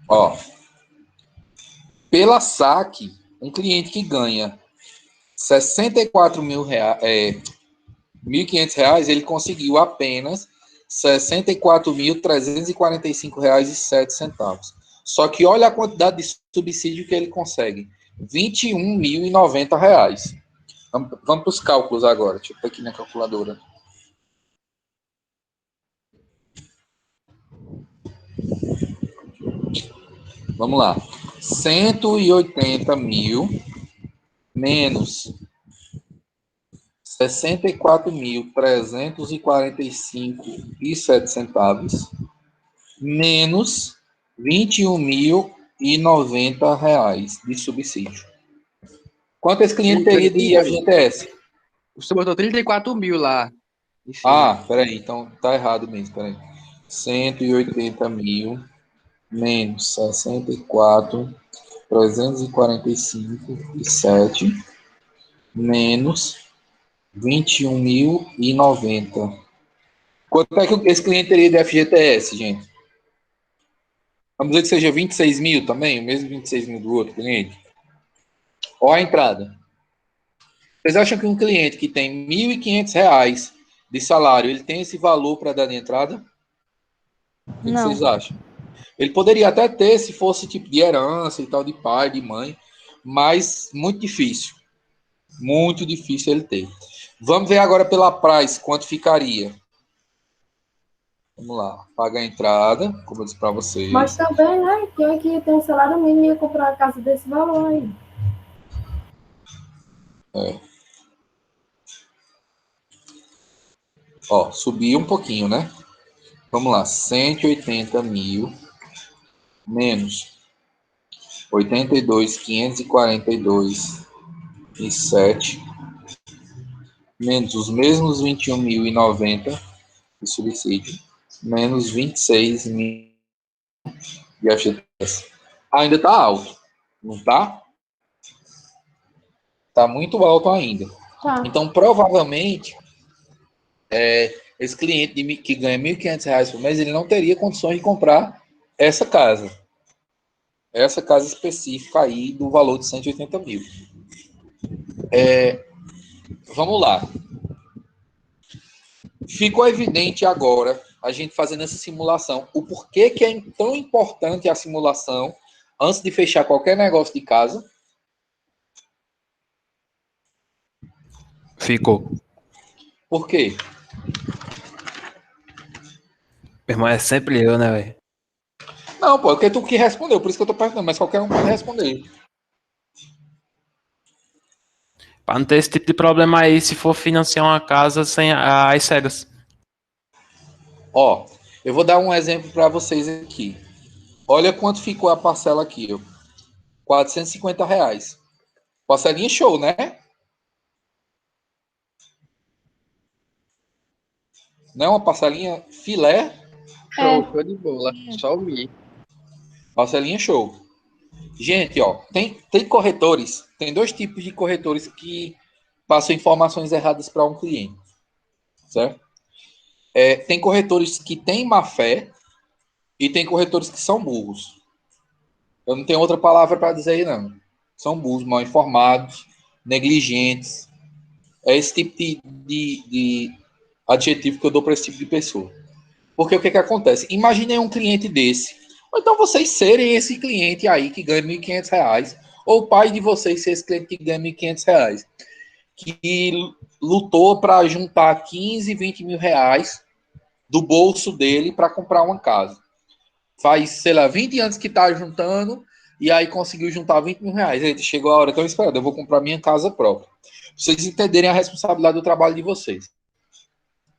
S1: Ó, pela saque, um cliente que ganha 64 mil reais, R$ 1.500, ele conseguiu apenas R$ 64.345,07. Só que olha a quantidade de subsídio que ele consegue. R$ 21.090. Vamos para os cálculos agora. Deixa eu pôr aqui na calculadora. Vamos lá. 180 mil menos 64.345,07 menos R$ 21.090 de subsídio. Quanto esse cliente teria de FGTS?
S7: Você botou 34 mil lá em cima.
S1: Peraí, então tá errado mesmo, peraí. 180 mil menos 64.345,07 menos 21.090. Quanto é que esse cliente teria de FGTS, gente? Vamos dizer que seja 26 mil também, o mesmo 26 mil do outro cliente. Olha a entrada. Vocês acham que um cliente que tem R$ 1.500 de salário, ele tem esse valor para dar de entrada? O que
S5: Não.
S1: vocês acham? Ele poderia até ter, se fosse tipo de herança e tal, de pai, de mãe, mas muito difícil. Muito difícil ele ter. Vamos ver agora pela price quanto ficaria. Vamos lá. Paga a entrada, como eu disse para vocês.
S3: Mas também, né? Quem que tem um salário mínimo ia comprar a casa desse valor aí?
S1: Ó, subiu um pouquinho, né? Vamos lá. 180 mil menos 82.542,07 menos os mesmos 21.090 de subsídio, menos 26.000 de FGTS. Ainda está alto, não está? Está muito alto ainda.
S3: Tá.
S1: Então, provavelmente, esse cliente que ganha R$ 1.500 por mês, ele não teria condições de comprar essa casa. Essa casa específica aí do valor de 180 mil. Vamos lá. Ficou evidente agora, a gente fazendo essa simulação, o porquê que é tão importante a simulação antes de fechar qualquer negócio de casa?
S2: Ficou.
S1: Por quê?
S2: Meu irmão, é sempre eu, né, velho?
S1: Não, pô, porque tu que respondeu, por isso que eu tô perguntando, mas qualquer um pode responder.
S2: Pra não ter esse tipo de problema aí se for financiar uma casa sem as cegas.
S1: Ó, eu vou dar um exemplo para vocês aqui. Olha quanto ficou a parcela aqui, ó. R$ 450. Parcelinha show, né? Não é uma parcelinha filé?
S7: Show de bola. Só o Mi.
S1: Parcelinha show. Gente, ó, tem corretores, tem dois tipos de corretores que passam informações erradas para um cliente, certo? Tem corretores que têm má fé e tem corretores que são burros. Eu não tenho outra palavra para dizer aí, não. São burros, mal informados, negligentes. É esse tipo de adjetivo que eu dou para esse tipo de pessoa. Porque o que acontece? Imaginem um cliente desse. Ou então vocês serem esse cliente aí que ganha R$ 1.500. Ou o pai de vocês ser esse cliente que ganha R$ 1.500. Que lutou para juntar 15, 20 mil reais do bolso dele para comprar uma casa. Faz, sei lá, 20 anos que está juntando e aí conseguiu juntar 20 mil reais. Eita, chegou a hora, então esperando, eu vou comprar minha casa própria. Pra vocês entenderem a responsabilidade do trabalho de vocês.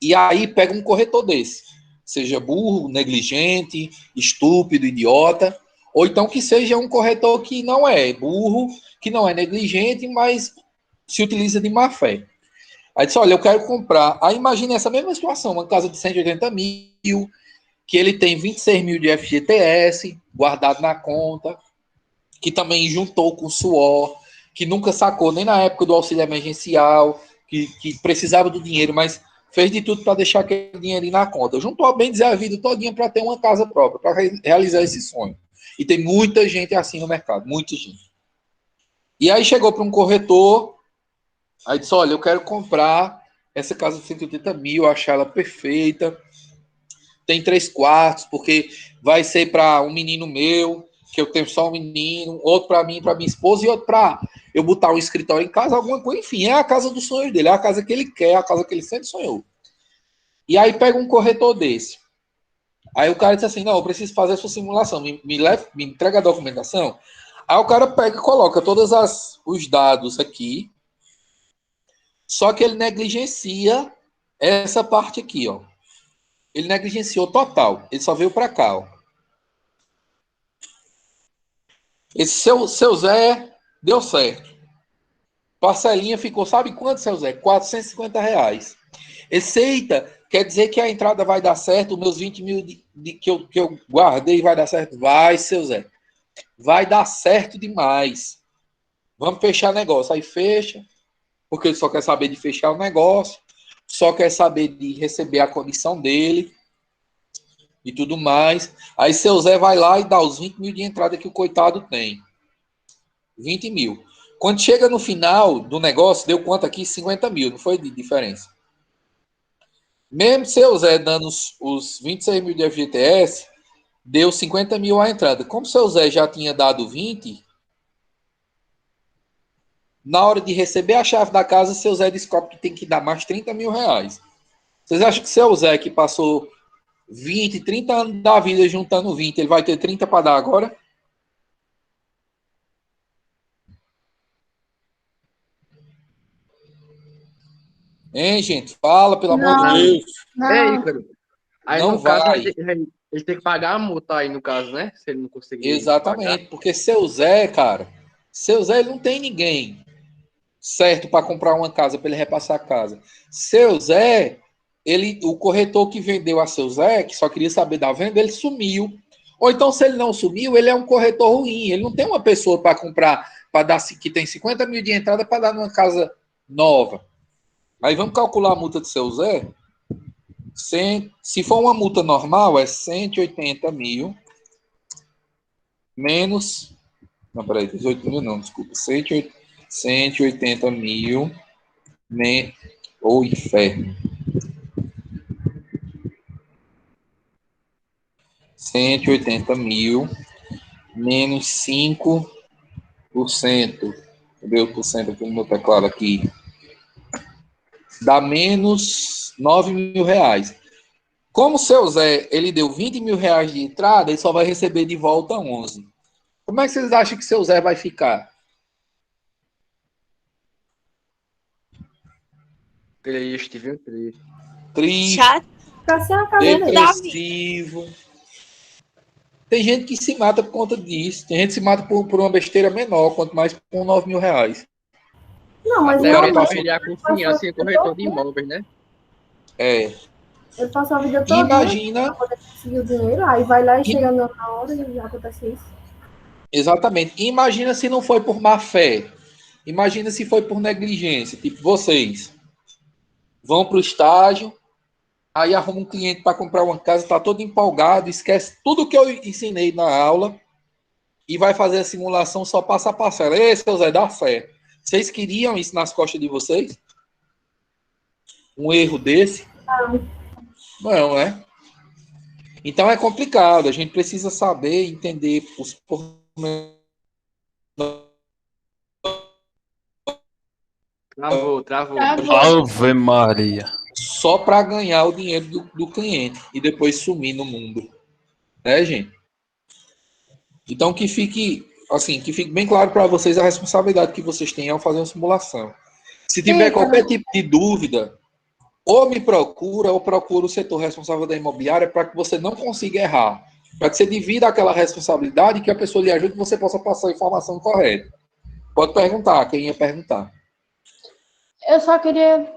S1: E aí pega um corretor desse. Seja burro, negligente, estúpido, idiota. Ou então que seja um corretor que não é burro, que não é negligente, mas se utiliza de má fé. Aí disse, olha, eu quero comprar. Aí imagine essa mesma situação, uma casa de 180 mil, que ele tem 26 mil de FGTS guardado na conta, que também juntou com suor, que nunca sacou nem na época do auxílio emergencial, que precisava do dinheiro, mas fez de tudo para deixar aquele dinheirinho na conta. Juntou bem dizer a vida todinha para ter uma casa própria, para realizar esse sonho. E tem muita gente assim no mercado, muita gente. E aí chegou para um corretor, aí disse, olha, eu quero comprar essa casa de 180 mil, achar ela perfeita, tem 3 quartos, porque vai ser para um menino meu, que eu tenho só um menino, outro para mim, para minha esposa, e outro para eu botar um escritório em casa, alguma coisa, enfim, é a casa dos sonhos dele, é a casa que ele quer, é a casa que ele sempre sonhou. E aí pega um corretor desse. Aí o cara diz assim, não, eu preciso fazer a sua simulação, me entrega a documentação. Aí o cara pega e coloca todos os dados aqui, só que ele negligencia essa parte aqui, ó. Ele negligenciou total. Ele só veio para cá, ó. Esse seu Zé deu certo. Parcelinha ficou, sabe quanto, seu Zé? R$ 450. Eita, quer dizer que a entrada vai dar certo, os meus 20 mil que eu guardei vai dar certo? Vai, seu Zé. Vai dar certo demais. Vamos fechar negócio. Aí fecha, porque ele só quer saber de fechar o negócio, só quer saber de receber a comissão dele e tudo mais. Aí seu Zé vai lá e dá os 20 mil de entrada que o coitado tem. 20 mil. Quando chega no final do negócio, deu quanto aqui? 50 mil, não foi de diferença. Mesmo seu Zé dando os 26 mil de FGTS, deu 50 mil a entrada. Como seu Zé já tinha dado 20, na hora de receber a chave da casa, seu Zé descobre que tem que dar mais 30 mil reais. Vocês acham que seu Zé, que passou 20, 30 anos da vida juntando 20, ele vai ter 30 para dar agora? Hein, gente? Fala, pelo amor de
S3: Não,
S1: Deus.
S7: É,
S3: não.
S7: Ícaro. Aí,
S1: Não
S7: no caso,
S1: vai.
S7: Ele tem que pagar a multa aí, no caso, né? Se ele não conseguir pagar.
S1: Exatamente, porque seu Zé, cara, seu Zé ele não tem ninguém certo para comprar uma casa, para ele repassar a casa. Seu Zé, o corretor que vendeu a seu Zé, que só queria saber da venda, ele sumiu. Ou então, se ele não sumiu, ele é um corretor ruim. Ele não tem uma pessoa para comprar, para dar que tem 50 mil de entrada para dar numa casa nova. Aí vamos calcular a multa de seu Zé. Se for uma multa normal, é 180 mil menos. Não, peraí, 18 mil não, desculpa. 180 mil. Ou inferno. 180 mil menos 5%. Cadê o porcento aqui no meu teclado aqui? Dá menos 9 mil reais. Como o seu Zé, ele deu 20 mil reais de entrada, ele só vai receber de volta 11. Como é que vocês acham que seu Zé vai ficar?
S7: Triste, viu? Triste.
S1: Triste,
S9: Chato.
S3: Ficar sem a casa dele.
S1: depressivo. Tem gente que se mata por conta disso. Tem gente que se mata por uma besteira menor, quanto mais por 9 mil reais.
S3: Não, mas
S7: Até
S1: Agora
S7: ele
S3: realmente
S7: vai a confiança em corretor de imóveis, né?
S1: É.
S3: ele passou a vida toda
S1: Imagina,
S3: para poder conseguir o dinheiro, aí vai lá e chega na hora e acontece isso.
S1: exatamente. Imagina se não foi por má fé. Imagina se foi por negligência. Tipo, vocês vão para o estágio, aí arruma um cliente para comprar uma casa, está todo empolgado, esquece tudo que eu ensinei na aula e vai fazer a simulação só passo a passo. Ei, seu Zé, dá fé. Vocês queriam isso nas costas de vocês? Um erro desse? Não, né? Então é complicado. A gente precisa saber entender os pormenores.
S7: Travou.
S2: Ave Maria.
S1: Só para ganhar o dinheiro do cliente e depois sumir no mundo. Né, gente? Então que fique bem claro para vocês a responsabilidade que vocês têm ao fazer uma simulação. Se tiver qualquer tipo de dúvida, ou me procura, ou procura o setor responsável da imobiliária para que você não consiga errar. Para que você divida aquela responsabilidade e que a pessoa lhe ajude e você possa passar a informação correta. Pode perguntar, quem ia perguntar.
S5: Eu só queria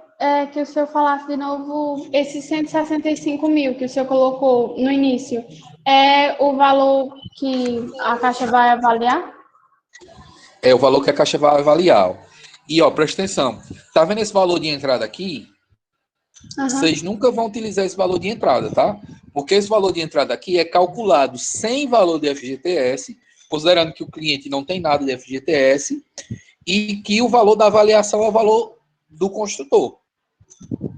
S5: que o senhor falasse de novo esses 165 mil que o senhor colocou no início. É o valor que a Caixa vai avaliar?
S1: É o valor que a Caixa vai avaliar. Ó. E, ó, presta atenção. Tá vendo esse valor de entrada aqui?
S5: Uhum.
S1: Vocês nunca vão utilizar esse valor de entrada, tá? Porque esse valor de entrada aqui é calculado sem valor de FGTS, considerando que o cliente não tem nada de FGTS e que o valor da avaliação é o valor do construtor,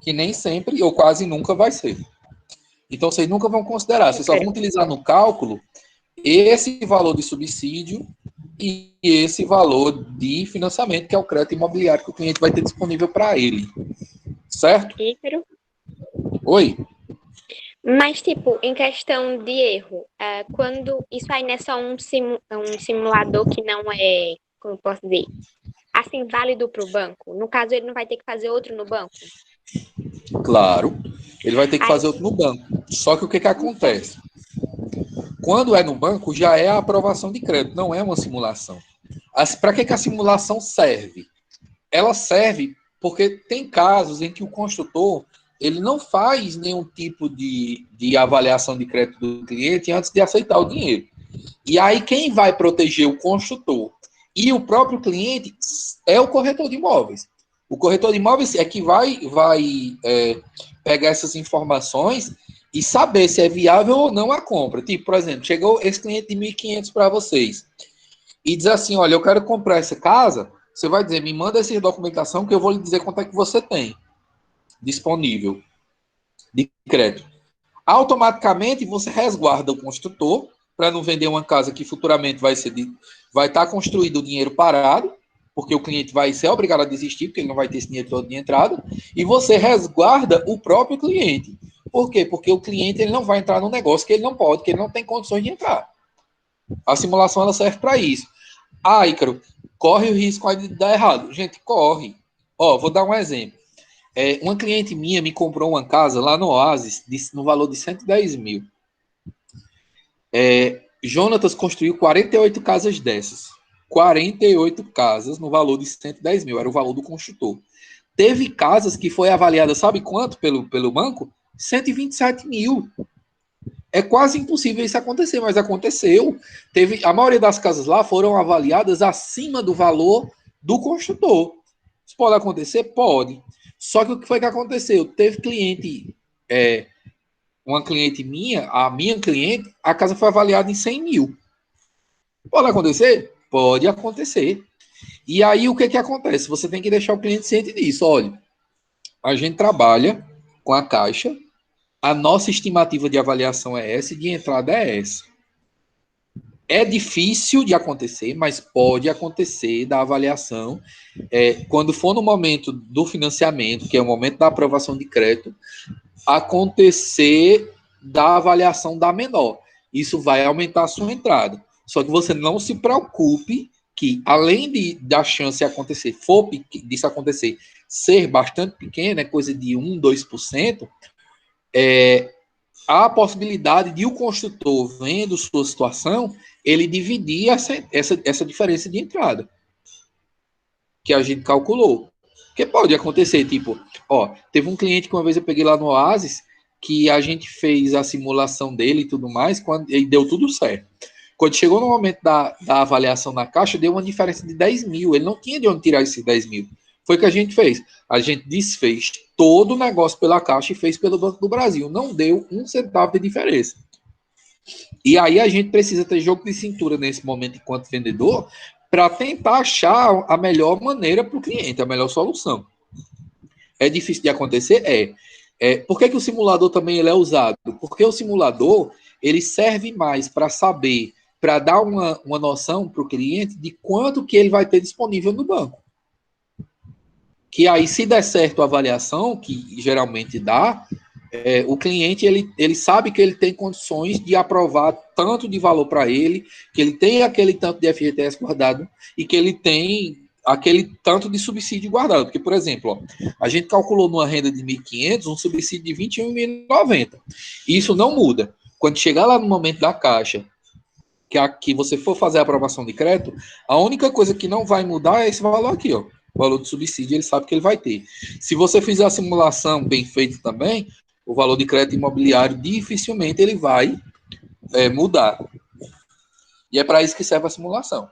S1: que nem sempre ou quase nunca vai ser. Então, vocês nunca vão considerar. Vocês só vão utilizar no cálculo esse valor de subsídio e esse valor de financiamento, que é o crédito imobiliário que o cliente vai ter disponível para ele. Certo?
S8: Ícaro.
S1: Oi?
S8: Mas, tipo, em questão de erro, quando isso aí não é só um simulador que não é, como eu posso dizer, assim, válido para o banco. No caso, ele não vai ter que fazer outro no banco?
S1: Claro. Ele vai ter que fazer outro no banco. Só que o que acontece? Quando é no banco, já é a aprovação de crédito, não é uma simulação. Para que a simulação serve? Ela serve porque tem casos em que o construtor ele não faz nenhum tipo de avaliação de crédito do cliente antes de aceitar o dinheiro. E aí quem vai proteger o construtor e o próprio cliente é o corretor de imóveis. O corretor de imóveis é que vai pegar essas informações e saber se é viável ou não a compra. Tipo, por exemplo, chegou esse cliente de 1.500 para vocês e diz assim, olha, eu quero comprar essa casa, você vai dizer, me manda essa documentação que eu vou lhe dizer quanto é que você tem disponível de crédito. Automaticamente você resguarda o construtor para não vender uma casa que futuramente vai estar construído o dinheiro parado, porque o cliente vai ser obrigado a desistir, porque ele não vai ter esse dinheiro todo de entrada, e você resguarda o próprio cliente. Por quê? Porque o cliente ele não vai entrar num negócio que ele não pode, que ele não tem condições de entrar. A simulação ela serve para isso. Ah, Ícaro, corre o risco de dar errado. Gente, corre. Ó, vou dar um exemplo. Uma cliente minha me comprou uma casa lá no Oasis, no valor de 110 mil. Jonatas construiu 48 casas dessas. 48 casas no valor de 110 mil, era o valor do construtor. Teve casas que foi avaliada, sabe quanto pelo banco? 127 mil. É quase impossível isso acontecer, mas aconteceu. A maioria das casas lá foram avaliadas acima do valor do construtor. Isso pode acontecer? Pode. Só que o que foi que aconteceu? Teve cliente, uma cliente minha, a minha cliente, a casa foi avaliada em 100 mil. Pode acontecer? Pode acontecer. E aí o que acontece? Você tem que deixar o cliente ciente disso. Olha, a gente trabalha com a Caixa, a nossa estimativa de avaliação é essa e de entrada é essa. É difícil de acontecer, mas pode acontecer da avaliação. Quando for no momento do financiamento, que é o momento da aprovação de crédito, acontecer da avaliação da menor. Isso vai aumentar a sua entrada. Só que você não se preocupe que, além da chance de acontecer, disso acontecer, ser bastante pequena, coisa de 1, 2%, há a possibilidade de o construtor, vendo sua situação, ele dividir essa diferença de entrada que a gente calculou. Porque pode acontecer, tipo, teve um cliente que uma vez eu peguei lá no Oasis, que a gente fez a simulação dele e tudo mais, e deu tudo certo. Quando chegou no momento da avaliação na Caixa, deu uma diferença de 10 mil. Ele não tinha de onde tirar esses 10 mil. Foi o que a gente fez. A gente desfez todo o negócio pela Caixa e fez pelo Banco do Brasil. Não deu um centavo de diferença. E aí a gente precisa ter jogo de cintura nesse momento enquanto vendedor para tentar achar a melhor maneira para o cliente, a melhor solução. É difícil de acontecer? Por que o simulador também ele é usado? Porque o simulador ele serve mais para saber, para dar uma noção para o cliente de quanto que ele vai ter disponível no banco. Que aí, se der certo a avaliação, que geralmente dá, o cliente ele sabe que ele tem condições de aprovar tanto de valor para ele, que ele tem aquele tanto de FGTS guardado e que ele tem aquele tanto de subsídio guardado. Porque, por exemplo, a gente calculou numa renda de 1.500 um subsídio de 21.090. Isso não muda. Quando chegar lá no momento da Caixa, que você for fazer a aprovação de crédito, a única coisa que não vai mudar é esse valor aqui, ó. O valor do subsídio, ele sabe que ele vai ter. Se você fizer a simulação bem feita também, o valor de crédito imobiliário dificilmente ele vai mudar. E é para isso que serve a simulação.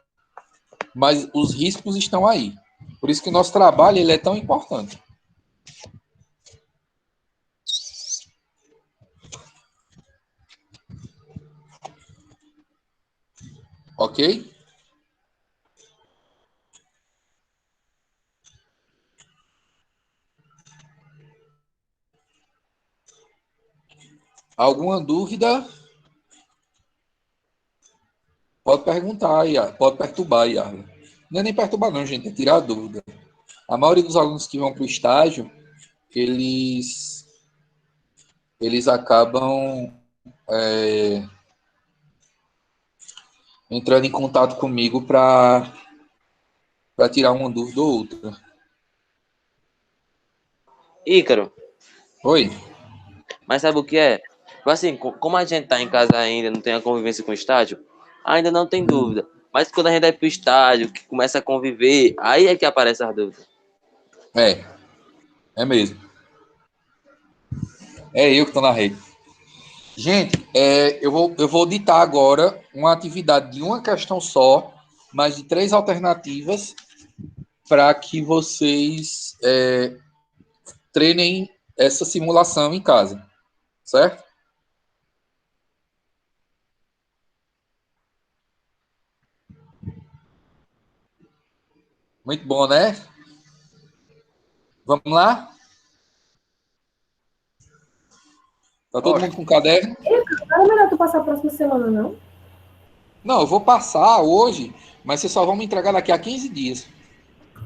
S1: Mas os riscos estão aí. Por isso que o nosso trabalho ele é tão importante. Ok? Alguma dúvida? Pode perguntar, pode perturbar, Iarla. Não é nem perturbar, não, gente, é tirar a dúvida. A maioria dos alunos que vão para o estágio, eles acabam entrando em contato comigo para tirar uma dúvida ou outra.
S9: Ícaro,
S1: Oi?
S9: mas sabe o que é? Tipo assim, como a gente tá em casa ainda, não tem a convivência com o estádio, ainda não tem dúvida. Mas quando a gente vai pro estádio, que começa a conviver, aí é que aparece as dúvidas.
S1: É mesmo. É eu que estou na rede. Gente, eu vou ditar agora uma atividade de uma questão só, mas de 3 alternativas para que vocês treinem essa simulação em casa, certo? Muito bom, né? Vamos lá? Tá todo mundo com caderno?
S3: Não é melhor tu passar a próxima semana, não?
S1: Não, eu vou passar hoje, mas vocês só vão me entregar daqui a 15 dias.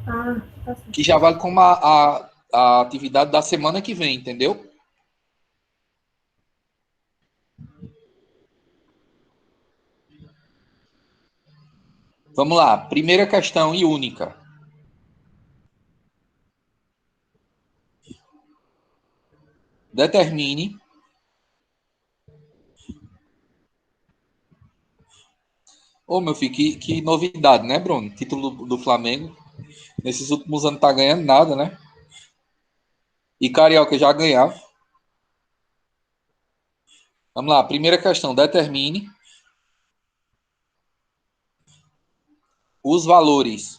S3: Ah, tá certo.
S1: Que já vale como a atividade da semana que vem, entendeu? Vamos lá. Primeira questão e única. Determine Ô, meu filho, que novidade, né, Bruno? Título do Flamengo. Nesses últimos anos tá ganhando nada, né? E Carioca já ganhava. Vamos lá, primeira questão. Determine os valores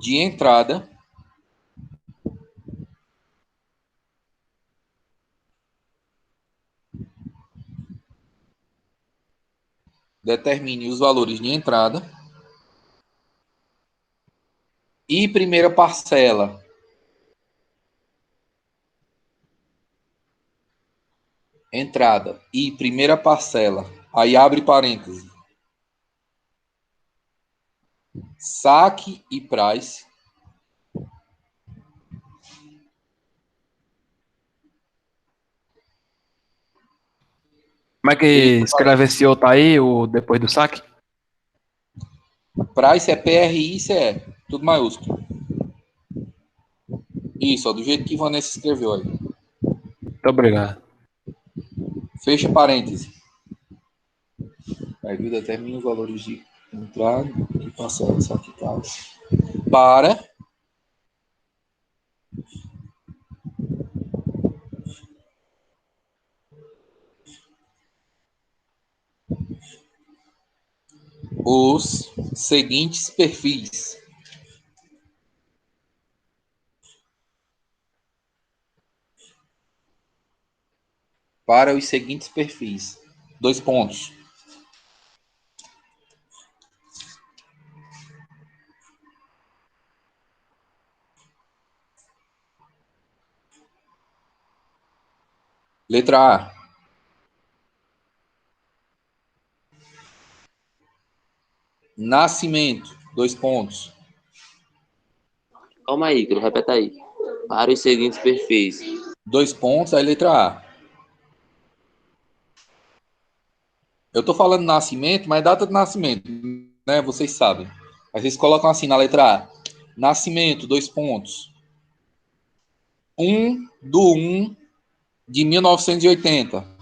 S1: de entrada determine os valores de entrada e primeira parcela entrada e primeira parcela, aí abre parênteses, saque e price,
S2: Como é que
S1: fecha
S2: escreve esse outro aí, o depois do saque?
S1: price é PRICE, tudo maiúsculo. Isso, ó, do jeito que Vanessa escreveu aí.
S2: Muito obrigado.
S1: Fecha parênteses. Aí determina os valores de entrada e parcela de saque e price para os seguintes perfis. Para os seguintes perfis. 2 pontos. Letra A. Nascimento. 2 pontos.
S9: Calma aí, Icaro, repete aí. Para os seguintes perfis.
S1: 2 pontos, aí letra A. Eu estou falando nascimento, mas data de nascimento, né? Vocês sabem. Aí vocês colocam assim na letra A. Nascimento, 2 pontos. 1/1 de 1980.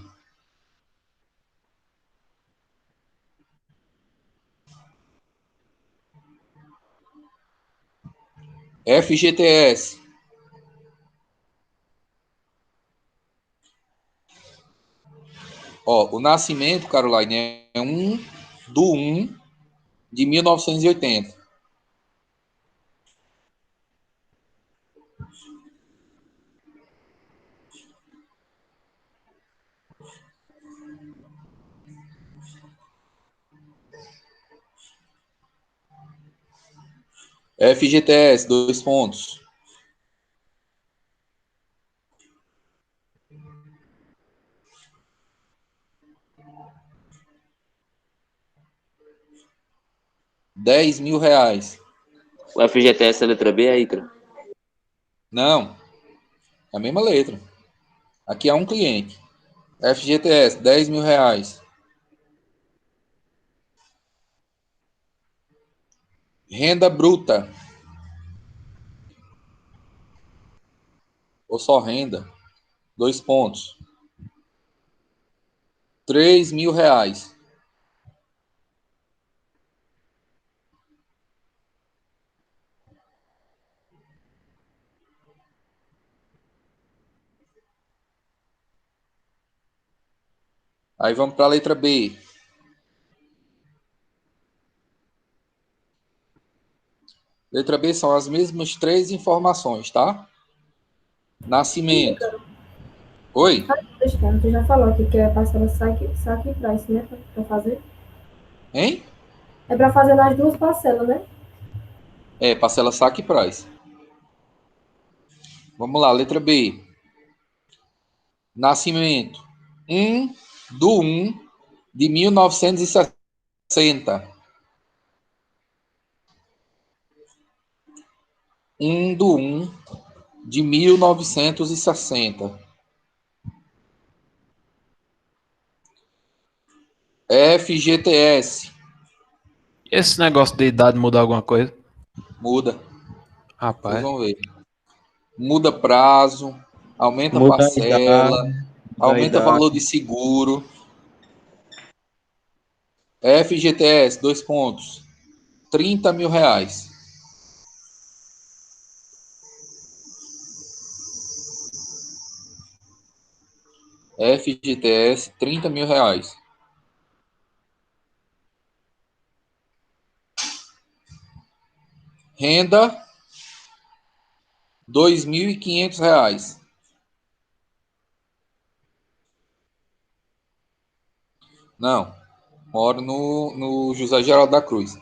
S1: FGTS. Ó, o nascimento, Caroline, é 1/1 de 1980. FGTS, 2 pontos. R$ 10.000.
S9: O FGTS é a letra B, aí, Icaro?
S1: Não, é a mesma letra. Aqui é um cliente. FGTS, R$ 10.000. Renda bruta. Ou só renda. 2 pontos. R$ 3.000. Aí vamos para a letra B. Letra B são as mesmas 3 informações, tá? Nascimento. Oi?
S3: Tu já falou aqui que é parcela saque e price, né? Pra fazer.
S1: Hein?
S3: É pra fazer nas duas parcelas, né?
S1: É, parcela saque e price. Vamos lá, letra B. Nascimento. 1/1 de 1960. 1/1 de 1960. FGTS.
S2: Esse negócio de idade muda alguma coisa?
S1: Muda. Vocês
S2: Rapaz.
S1: vão ver. Muda prazo, aumenta a
S10: Muda a
S1: parcela,
S10: idade, muda a
S1: aumenta o valor
S10: idade.
S1: de seguro. FGTS, 2 pontos. 30 mil reais. FGTS, 30 mil reais. Renda, 2.500 reais. Não, moro no José Geraldo da Cruz,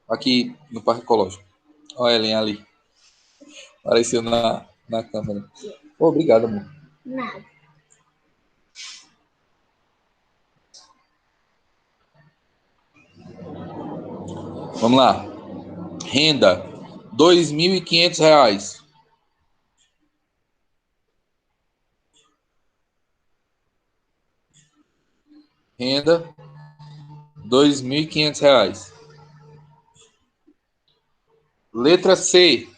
S1: aqui no Parque Ecológico. Olha a Ellen ali, apareceu na câmera. Obrigado, amor.
S3: Nada.
S1: Vamos lá. Renda, 2.500 reais. Renda, 2.500 reais. Letra C.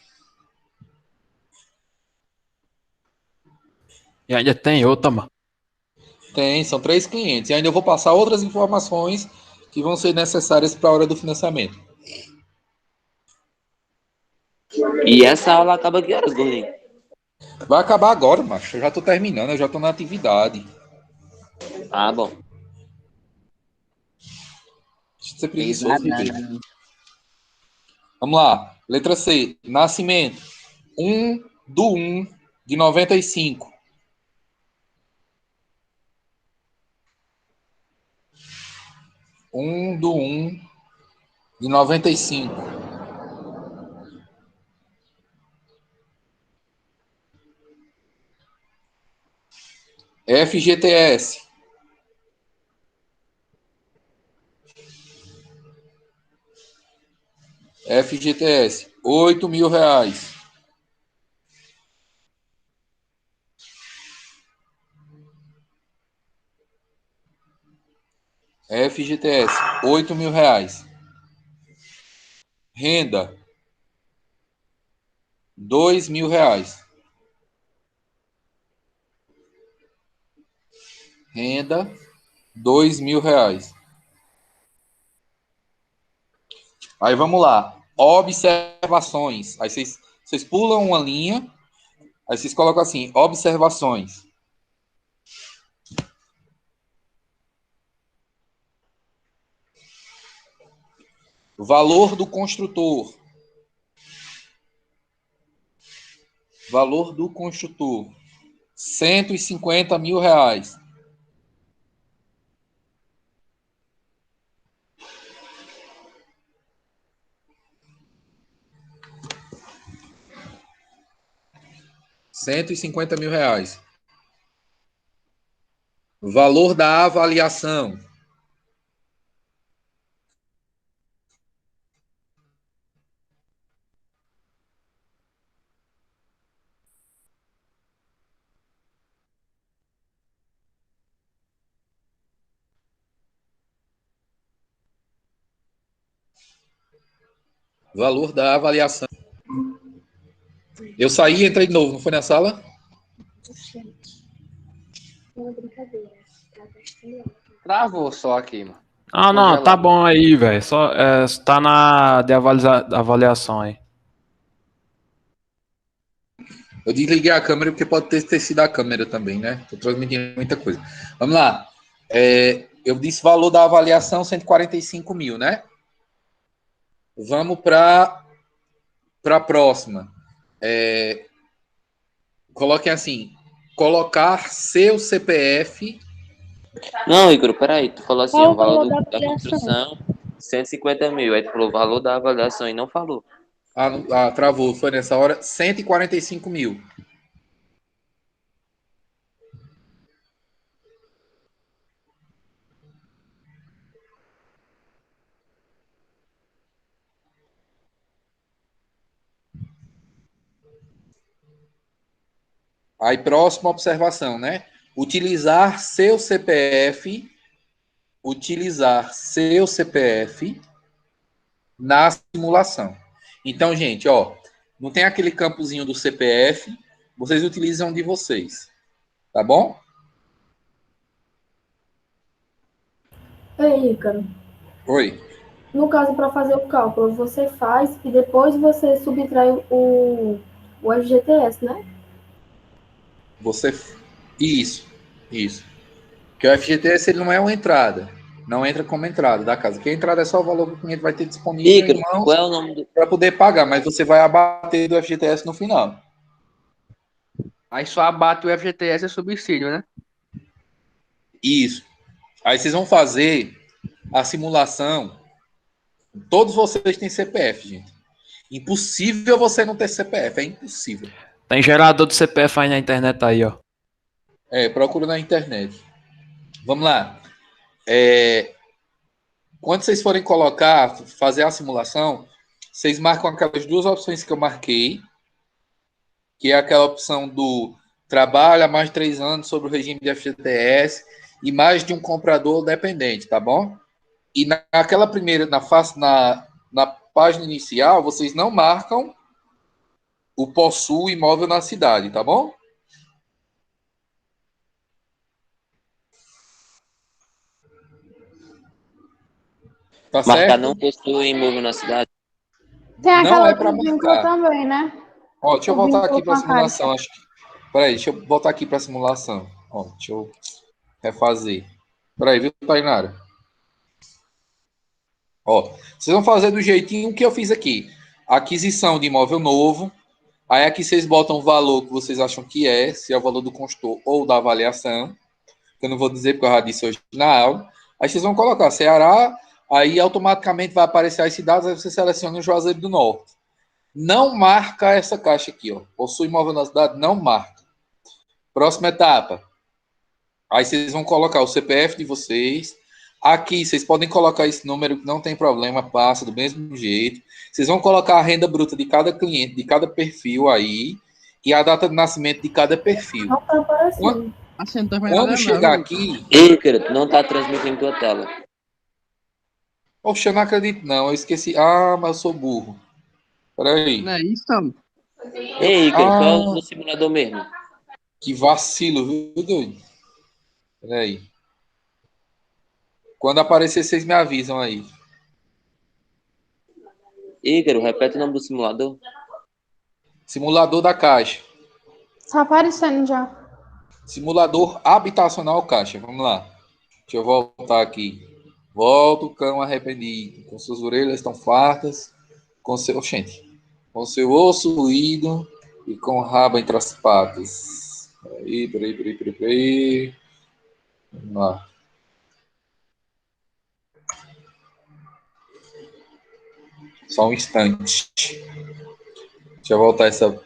S2: E ainda tem outra, mano.
S1: Tem, são 3 clientes. E ainda eu vou passar outras informações que vão ser necessárias para a hora do financiamento.
S9: E essa aula acaba que horas, gordinho?
S1: Vai acabar agora, macho. Eu já tô terminando, eu já tô na atividade.
S9: Ah, bom.
S1: Deixa de ser preguiçoso, Ribeiro. Vamos lá. Letra C. Nascimento. 1/1/95. 1/1/95. FGTS. FGTS. 8 mil reais. FGTS. 8 mil reais. Renda. 2 mil reais. Renda. 2 mil reais. Aí vamos lá. Observações. Aí vocês pulam uma linha. Aí vocês colocam assim: observações. Valor do construtor. Valor do construtor. 150 mil reais. R$ 150 mil. Valor da avaliação. Valor da avaliação. Eu saí e entrei de novo, não foi na sala?
S7: Travou só aqui, mano.
S2: Ah, não,
S7: Congelado.
S2: tá bom aí, velho. Só tá na de avaliação aí.
S1: Eu desliguei a câmera porque pode ter sido a câmera também, né? Estou transmitindo muita coisa. Vamos lá. Eu disse valor da avaliação, 145 mil, né? Vamos para a próxima. Coloquem assim: colocar seu CPF.
S9: Não, Igor, peraí. Tu falou assim,
S5: Qual
S9: o
S5: o valor
S9: valor
S5: da
S9: da
S5: avaliação?
S9: construção, 150 mil. Aí tu falou o valor da avaliação e não falou.
S1: Travou, foi nessa hora. 145 mil. Aí, próxima observação, né? Utilizar seu CPF na simulação. Então, gente, ó, não tem aquele campozinho do CPF, vocês utilizam de vocês. Tá bom?
S3: Ei, Ícaro,
S1: Oi.
S3: no caso, para fazer o cálculo, você faz e depois você subtrai o FGTS, né?
S1: Você. Isso. Isso. Porque o FGTS ele não é uma entrada. Não entra como entrada da casa. Que a entrada é só o valor que o cliente vai ter disponível em
S9: Ícaro,
S1: mãos
S9: qual é o nome do.
S1: para poder pagar, mas você vai abater do FGTS no final.
S7: Aí só abate o FGTS e subsídio, né?
S1: Isso. Aí vocês vão fazer a simulação. Todos vocês têm CPF, gente. Impossível você não ter CPF, é impossível.
S2: Tem gerador do CPF aí na internet aí, ó.
S1: Procura na internet. Vamos lá. Quando vocês forem fazer a simulação, vocês marcam aquelas duas opções que eu marquei, que é aquela opção do trabalho há mais de 3 anos sobre o regime de FGTS e mais de um comprador dependente, tá bom? E naquela primeira, na página inicial, vocês não marcam o possui imóvel na cidade, tá bom? Tá
S9: Marcar
S1: certo?
S9: não possui imóvel na cidade.
S5: Tem
S1: Não
S5: aquela
S1: é
S5: outro
S1: para
S5: vínculo
S1: marcar.
S5: também, né?
S1: Ó, deixa eu
S5: O
S1: voltar aqui
S5: vínculo com
S1: para a
S5: a Caixa.
S1: simulação. Peraí, deixa eu voltar aqui para a simulação. Ó, deixa eu refazer. Peraí, viu, Tainara? Ó, vocês vão fazer do jeitinho que eu fiz aqui. Aquisição de imóvel novo. Aí aqui vocês botam o valor que vocês acham que se é o valor do consultor ou da avaliação. Que eu não vou dizer porque eu já disse hoje na aula. Aí vocês vão colocar Ceará, aí automaticamente vai aparecer as cidades, aí você seleciona o Juazeiro do Norte. Não marca essa caixa aqui, ó. Possui imóvel na cidade, não marca. Próxima etapa. Aí vocês vão colocar o CPF de vocês. Aqui vocês podem colocar esse número, não tem problema, passa do mesmo jeito. Vocês vão colocar a renda bruta de cada cliente, de cada perfil aí, e a data de nascimento de cada perfil.
S3: Não tá aparecendo.
S7: Assim, não tá vendo
S1: Quando
S7: nada,
S1: chegar
S7: não.
S1: aqui,
S9: Ícaro, não tá transmitindo tua tela.
S1: poxa, eu não acredito não, eu esqueci. Ah, mas eu sou burro. Peraí.
S7: Não é isso, Tom?
S9: Ei, Ícaro, qual é o
S1: Ah,
S9: do simulador mesmo?
S1: que vacilo, viu, doido? Peraí. Quando aparecer, vocês me avisam aí.
S9: Ícaro, repete o nome do simulador.
S1: Simulador da Caixa.
S5: Tá aparecendo já.
S1: Simulador habitacional Caixa. Vamos lá. Deixa eu voltar aqui. Volta o cão arrependido. Com suas orelhas estão fartas. Com seu... Oxente. Com seu osso ruído e com o rabo entre as patas. Peraí. Vamos lá. Só um instante. Deixa eu voltar essa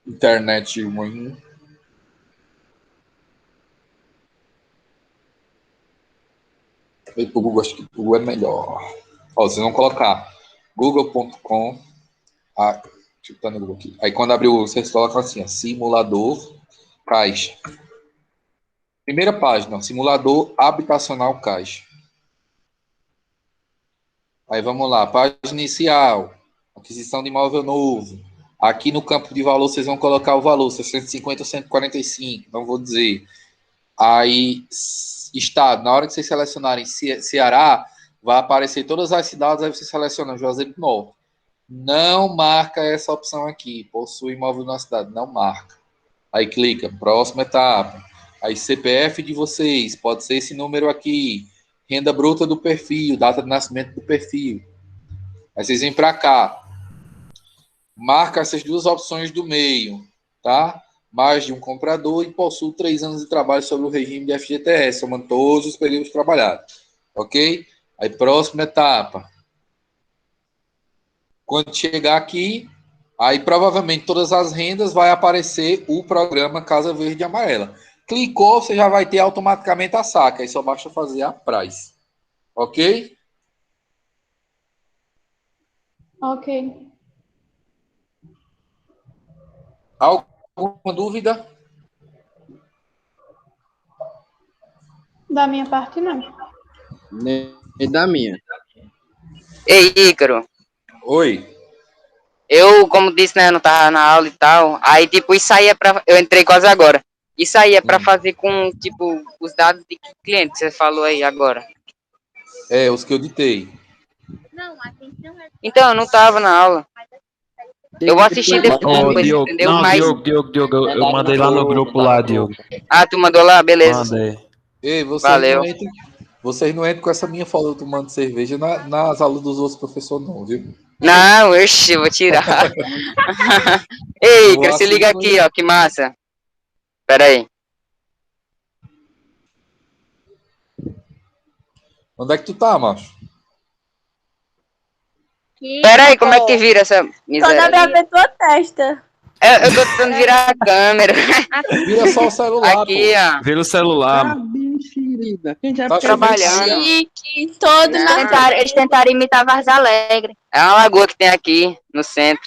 S1: internet ruim. O Google, acho que o Google é melhor. Ó, vocês vão colocar google.com. Deixa eu botar no Google aqui. Aí quando abrir vocês colocam assim, ó, simulador Caixa. Primeira página, simulador habitacional Caixa. Aí vamos lá, página inicial, aquisição de imóvel novo. Aqui no campo de valor vocês vão colocar o valor, 650 ou 145, não vou dizer. Aí, estado, na hora que vocês selecionarem Ceará, vai aparecer todas as cidades, aí você seleciona Juazeiro do Norte. Não marca essa opção aqui, possui imóvel na cidade, não marca. Aí clica, próxima etapa. Aí CPF de vocês, pode ser esse número aqui. Renda bruta do perfil, data de nascimento do perfil. Aí vocês vêm para cá. Marca essas duas opções do meio, tá? Mais de um comprador e possui 3 anos de trabalho sobre o regime de FGTS, somando todos os períodos trabalhados. Ok? Aí, próxima etapa. Quando chegar aqui, aí provavelmente todas as rendas vai aparecer o programa Casa Verde e Amarela. Clicou, você já vai ter automaticamente a saca. Aí só basta fazer a price. Ok?
S5: Ok.
S1: Alguma dúvida?
S5: Da minha parte, não.
S7: Nem da minha.
S10: Ei, Ícaro,
S1: Oi.
S10: Eu, como disse, né, eu não tava na aula e tal. Aí, tipo, isso aí é pra. Eu entrei quase agora. Isso aí é pra fazer com, tipo, os dados de cliente que você falou aí agora.
S1: É, os que eu ditei.
S10: Então, eu não tava na aula. Eu vou assistir depois,
S2: Diogo,
S10: entendeu?
S2: não,
S10: Mas.
S2: Diogo, eu mandei lá no grupo lá, Diogo.
S10: Ah, tu mandou lá? Beleza.
S2: Mandei.
S1: Ei,
S10: Valeu.
S1: Vocês não entram com essa minha falta tomando cerveja nas aulas dos outros professores, não, viu?
S10: Não, oxe, eu vou tirar. Ei,
S1: Vou
S10: se liga
S1: assistir.
S10: aqui, ó, que massa. Pera aí.
S1: Onde é que tu tá, macho?
S10: Pera aí, como é que vira essa
S11: Só dá
S10: miséria?
S11: pra ver tua testa.
S10: Eu tô tentando virar a câmera.
S1: Vira só o celular,
S10: aqui, ó.
S2: Vira o celular.
S7: Mexerida. Quem já
S1: Tá
S10: trabalhando.
S11: Chique, todo
S10: Eles tentaram imitar Vargas Alegre. É uma lagoa que tem aqui, no centro.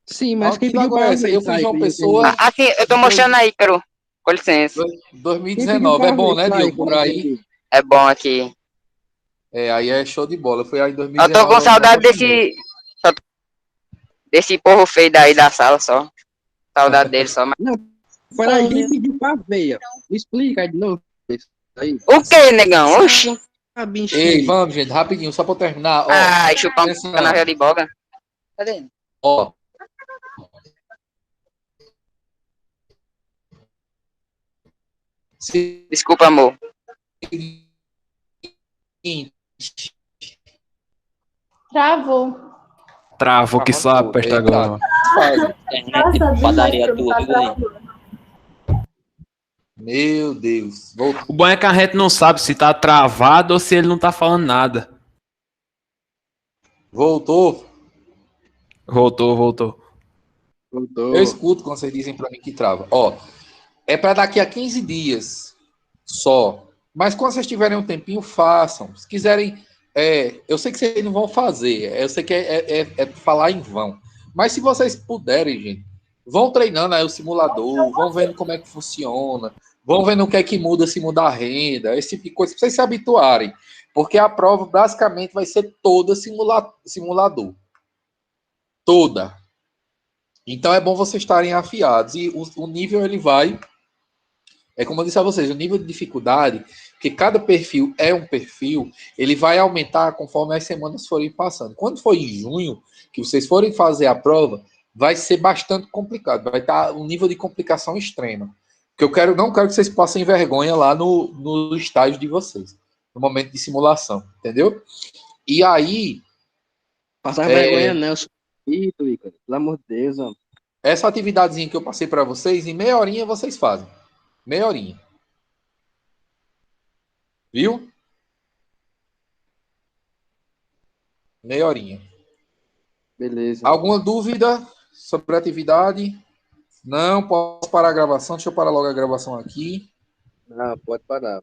S7: Sim, mas
S1: Ah,
S7: quem
S1: que
S7: pediu
S1: lagoa
S7: pra
S1: é essa?
S7: ver?
S1: Eu fui
S7: Aí,
S1: João
S7: quem
S1: Pessoa.
S7: entendeu?
S10: Assim, eu tô mostrando aí, Caro. Com licença.
S1: 2019. É bom, né, Diogo? Por aí.
S10: É bom aqui.
S1: É, aí é show de bola. Foi aí em
S10: Eu
S1: 2019.
S10: tô com
S1: eu
S10: saudade
S1: apaixonei.
S10: desse povo feio daí da sala só. Saudade dele só. Mas...
S7: Não, peraí, quem pediu pra ver? Me explica aí de novo. Isso aí.
S10: O que, negão? Oxi.
S1: Ei, vamos, gente, rapidinho, só pra terminar. Ó,
S10: Ai, chupar um
S1: atenção.
S10: canal de boga. Cadê?
S1: Ó.
S10: Desculpa, amor.
S5: Travou.
S2: Travou que só aperta agora.
S9: Padaria tua, tudo aí.
S1: Meu Deus. Voltou.
S2: O bom é que a gente não sabe se tá travado ou se ele não tá falando nada.
S1: Voltou.
S2: Voltou.
S1: Eu escuto quando vocês dizem pra mim que trava. Ó, é pra daqui a 15 dias só. Mas quando vocês tiverem um tempinho, façam. Se quiserem, eu sei que vocês não vão fazer. Eu sei que é falar em vão. Mas se vocês puderem, gente, vão treinando aí o simulador, vão vendo como é que funciona, vão vendo o que é que muda se mudar a renda, esse tipo de coisa, pra vocês se habituarem. Porque a prova basicamente vai ser toda simulador. Toda. Então é bom vocês estarem afiados. E o nível ele vai. É como eu disse a vocês, o nível de dificuldade, que cada perfil é um perfil, ele vai aumentar conforme as semanas forem passando. Quando for em junho, que vocês forem fazer a prova, vai ser bastante complicado. Vai estar um nível de complicação extrema. Porque não quero que vocês passem vergonha lá no estágio de vocês, no momento de simulação, entendeu? E aí.
S7: Passar vergonha não, Ícaro, pelo amor de Deus, mano.
S1: Essa atividadezinha que eu passei para vocês, em meia horinha vocês fazem. Meia horinha. Viu? Meia horinha.
S7: Beleza.
S1: Alguma dúvida sobre a atividade? Não, posso parar a gravação? Deixa eu parar logo a gravação aqui.
S7: Não, pode parar.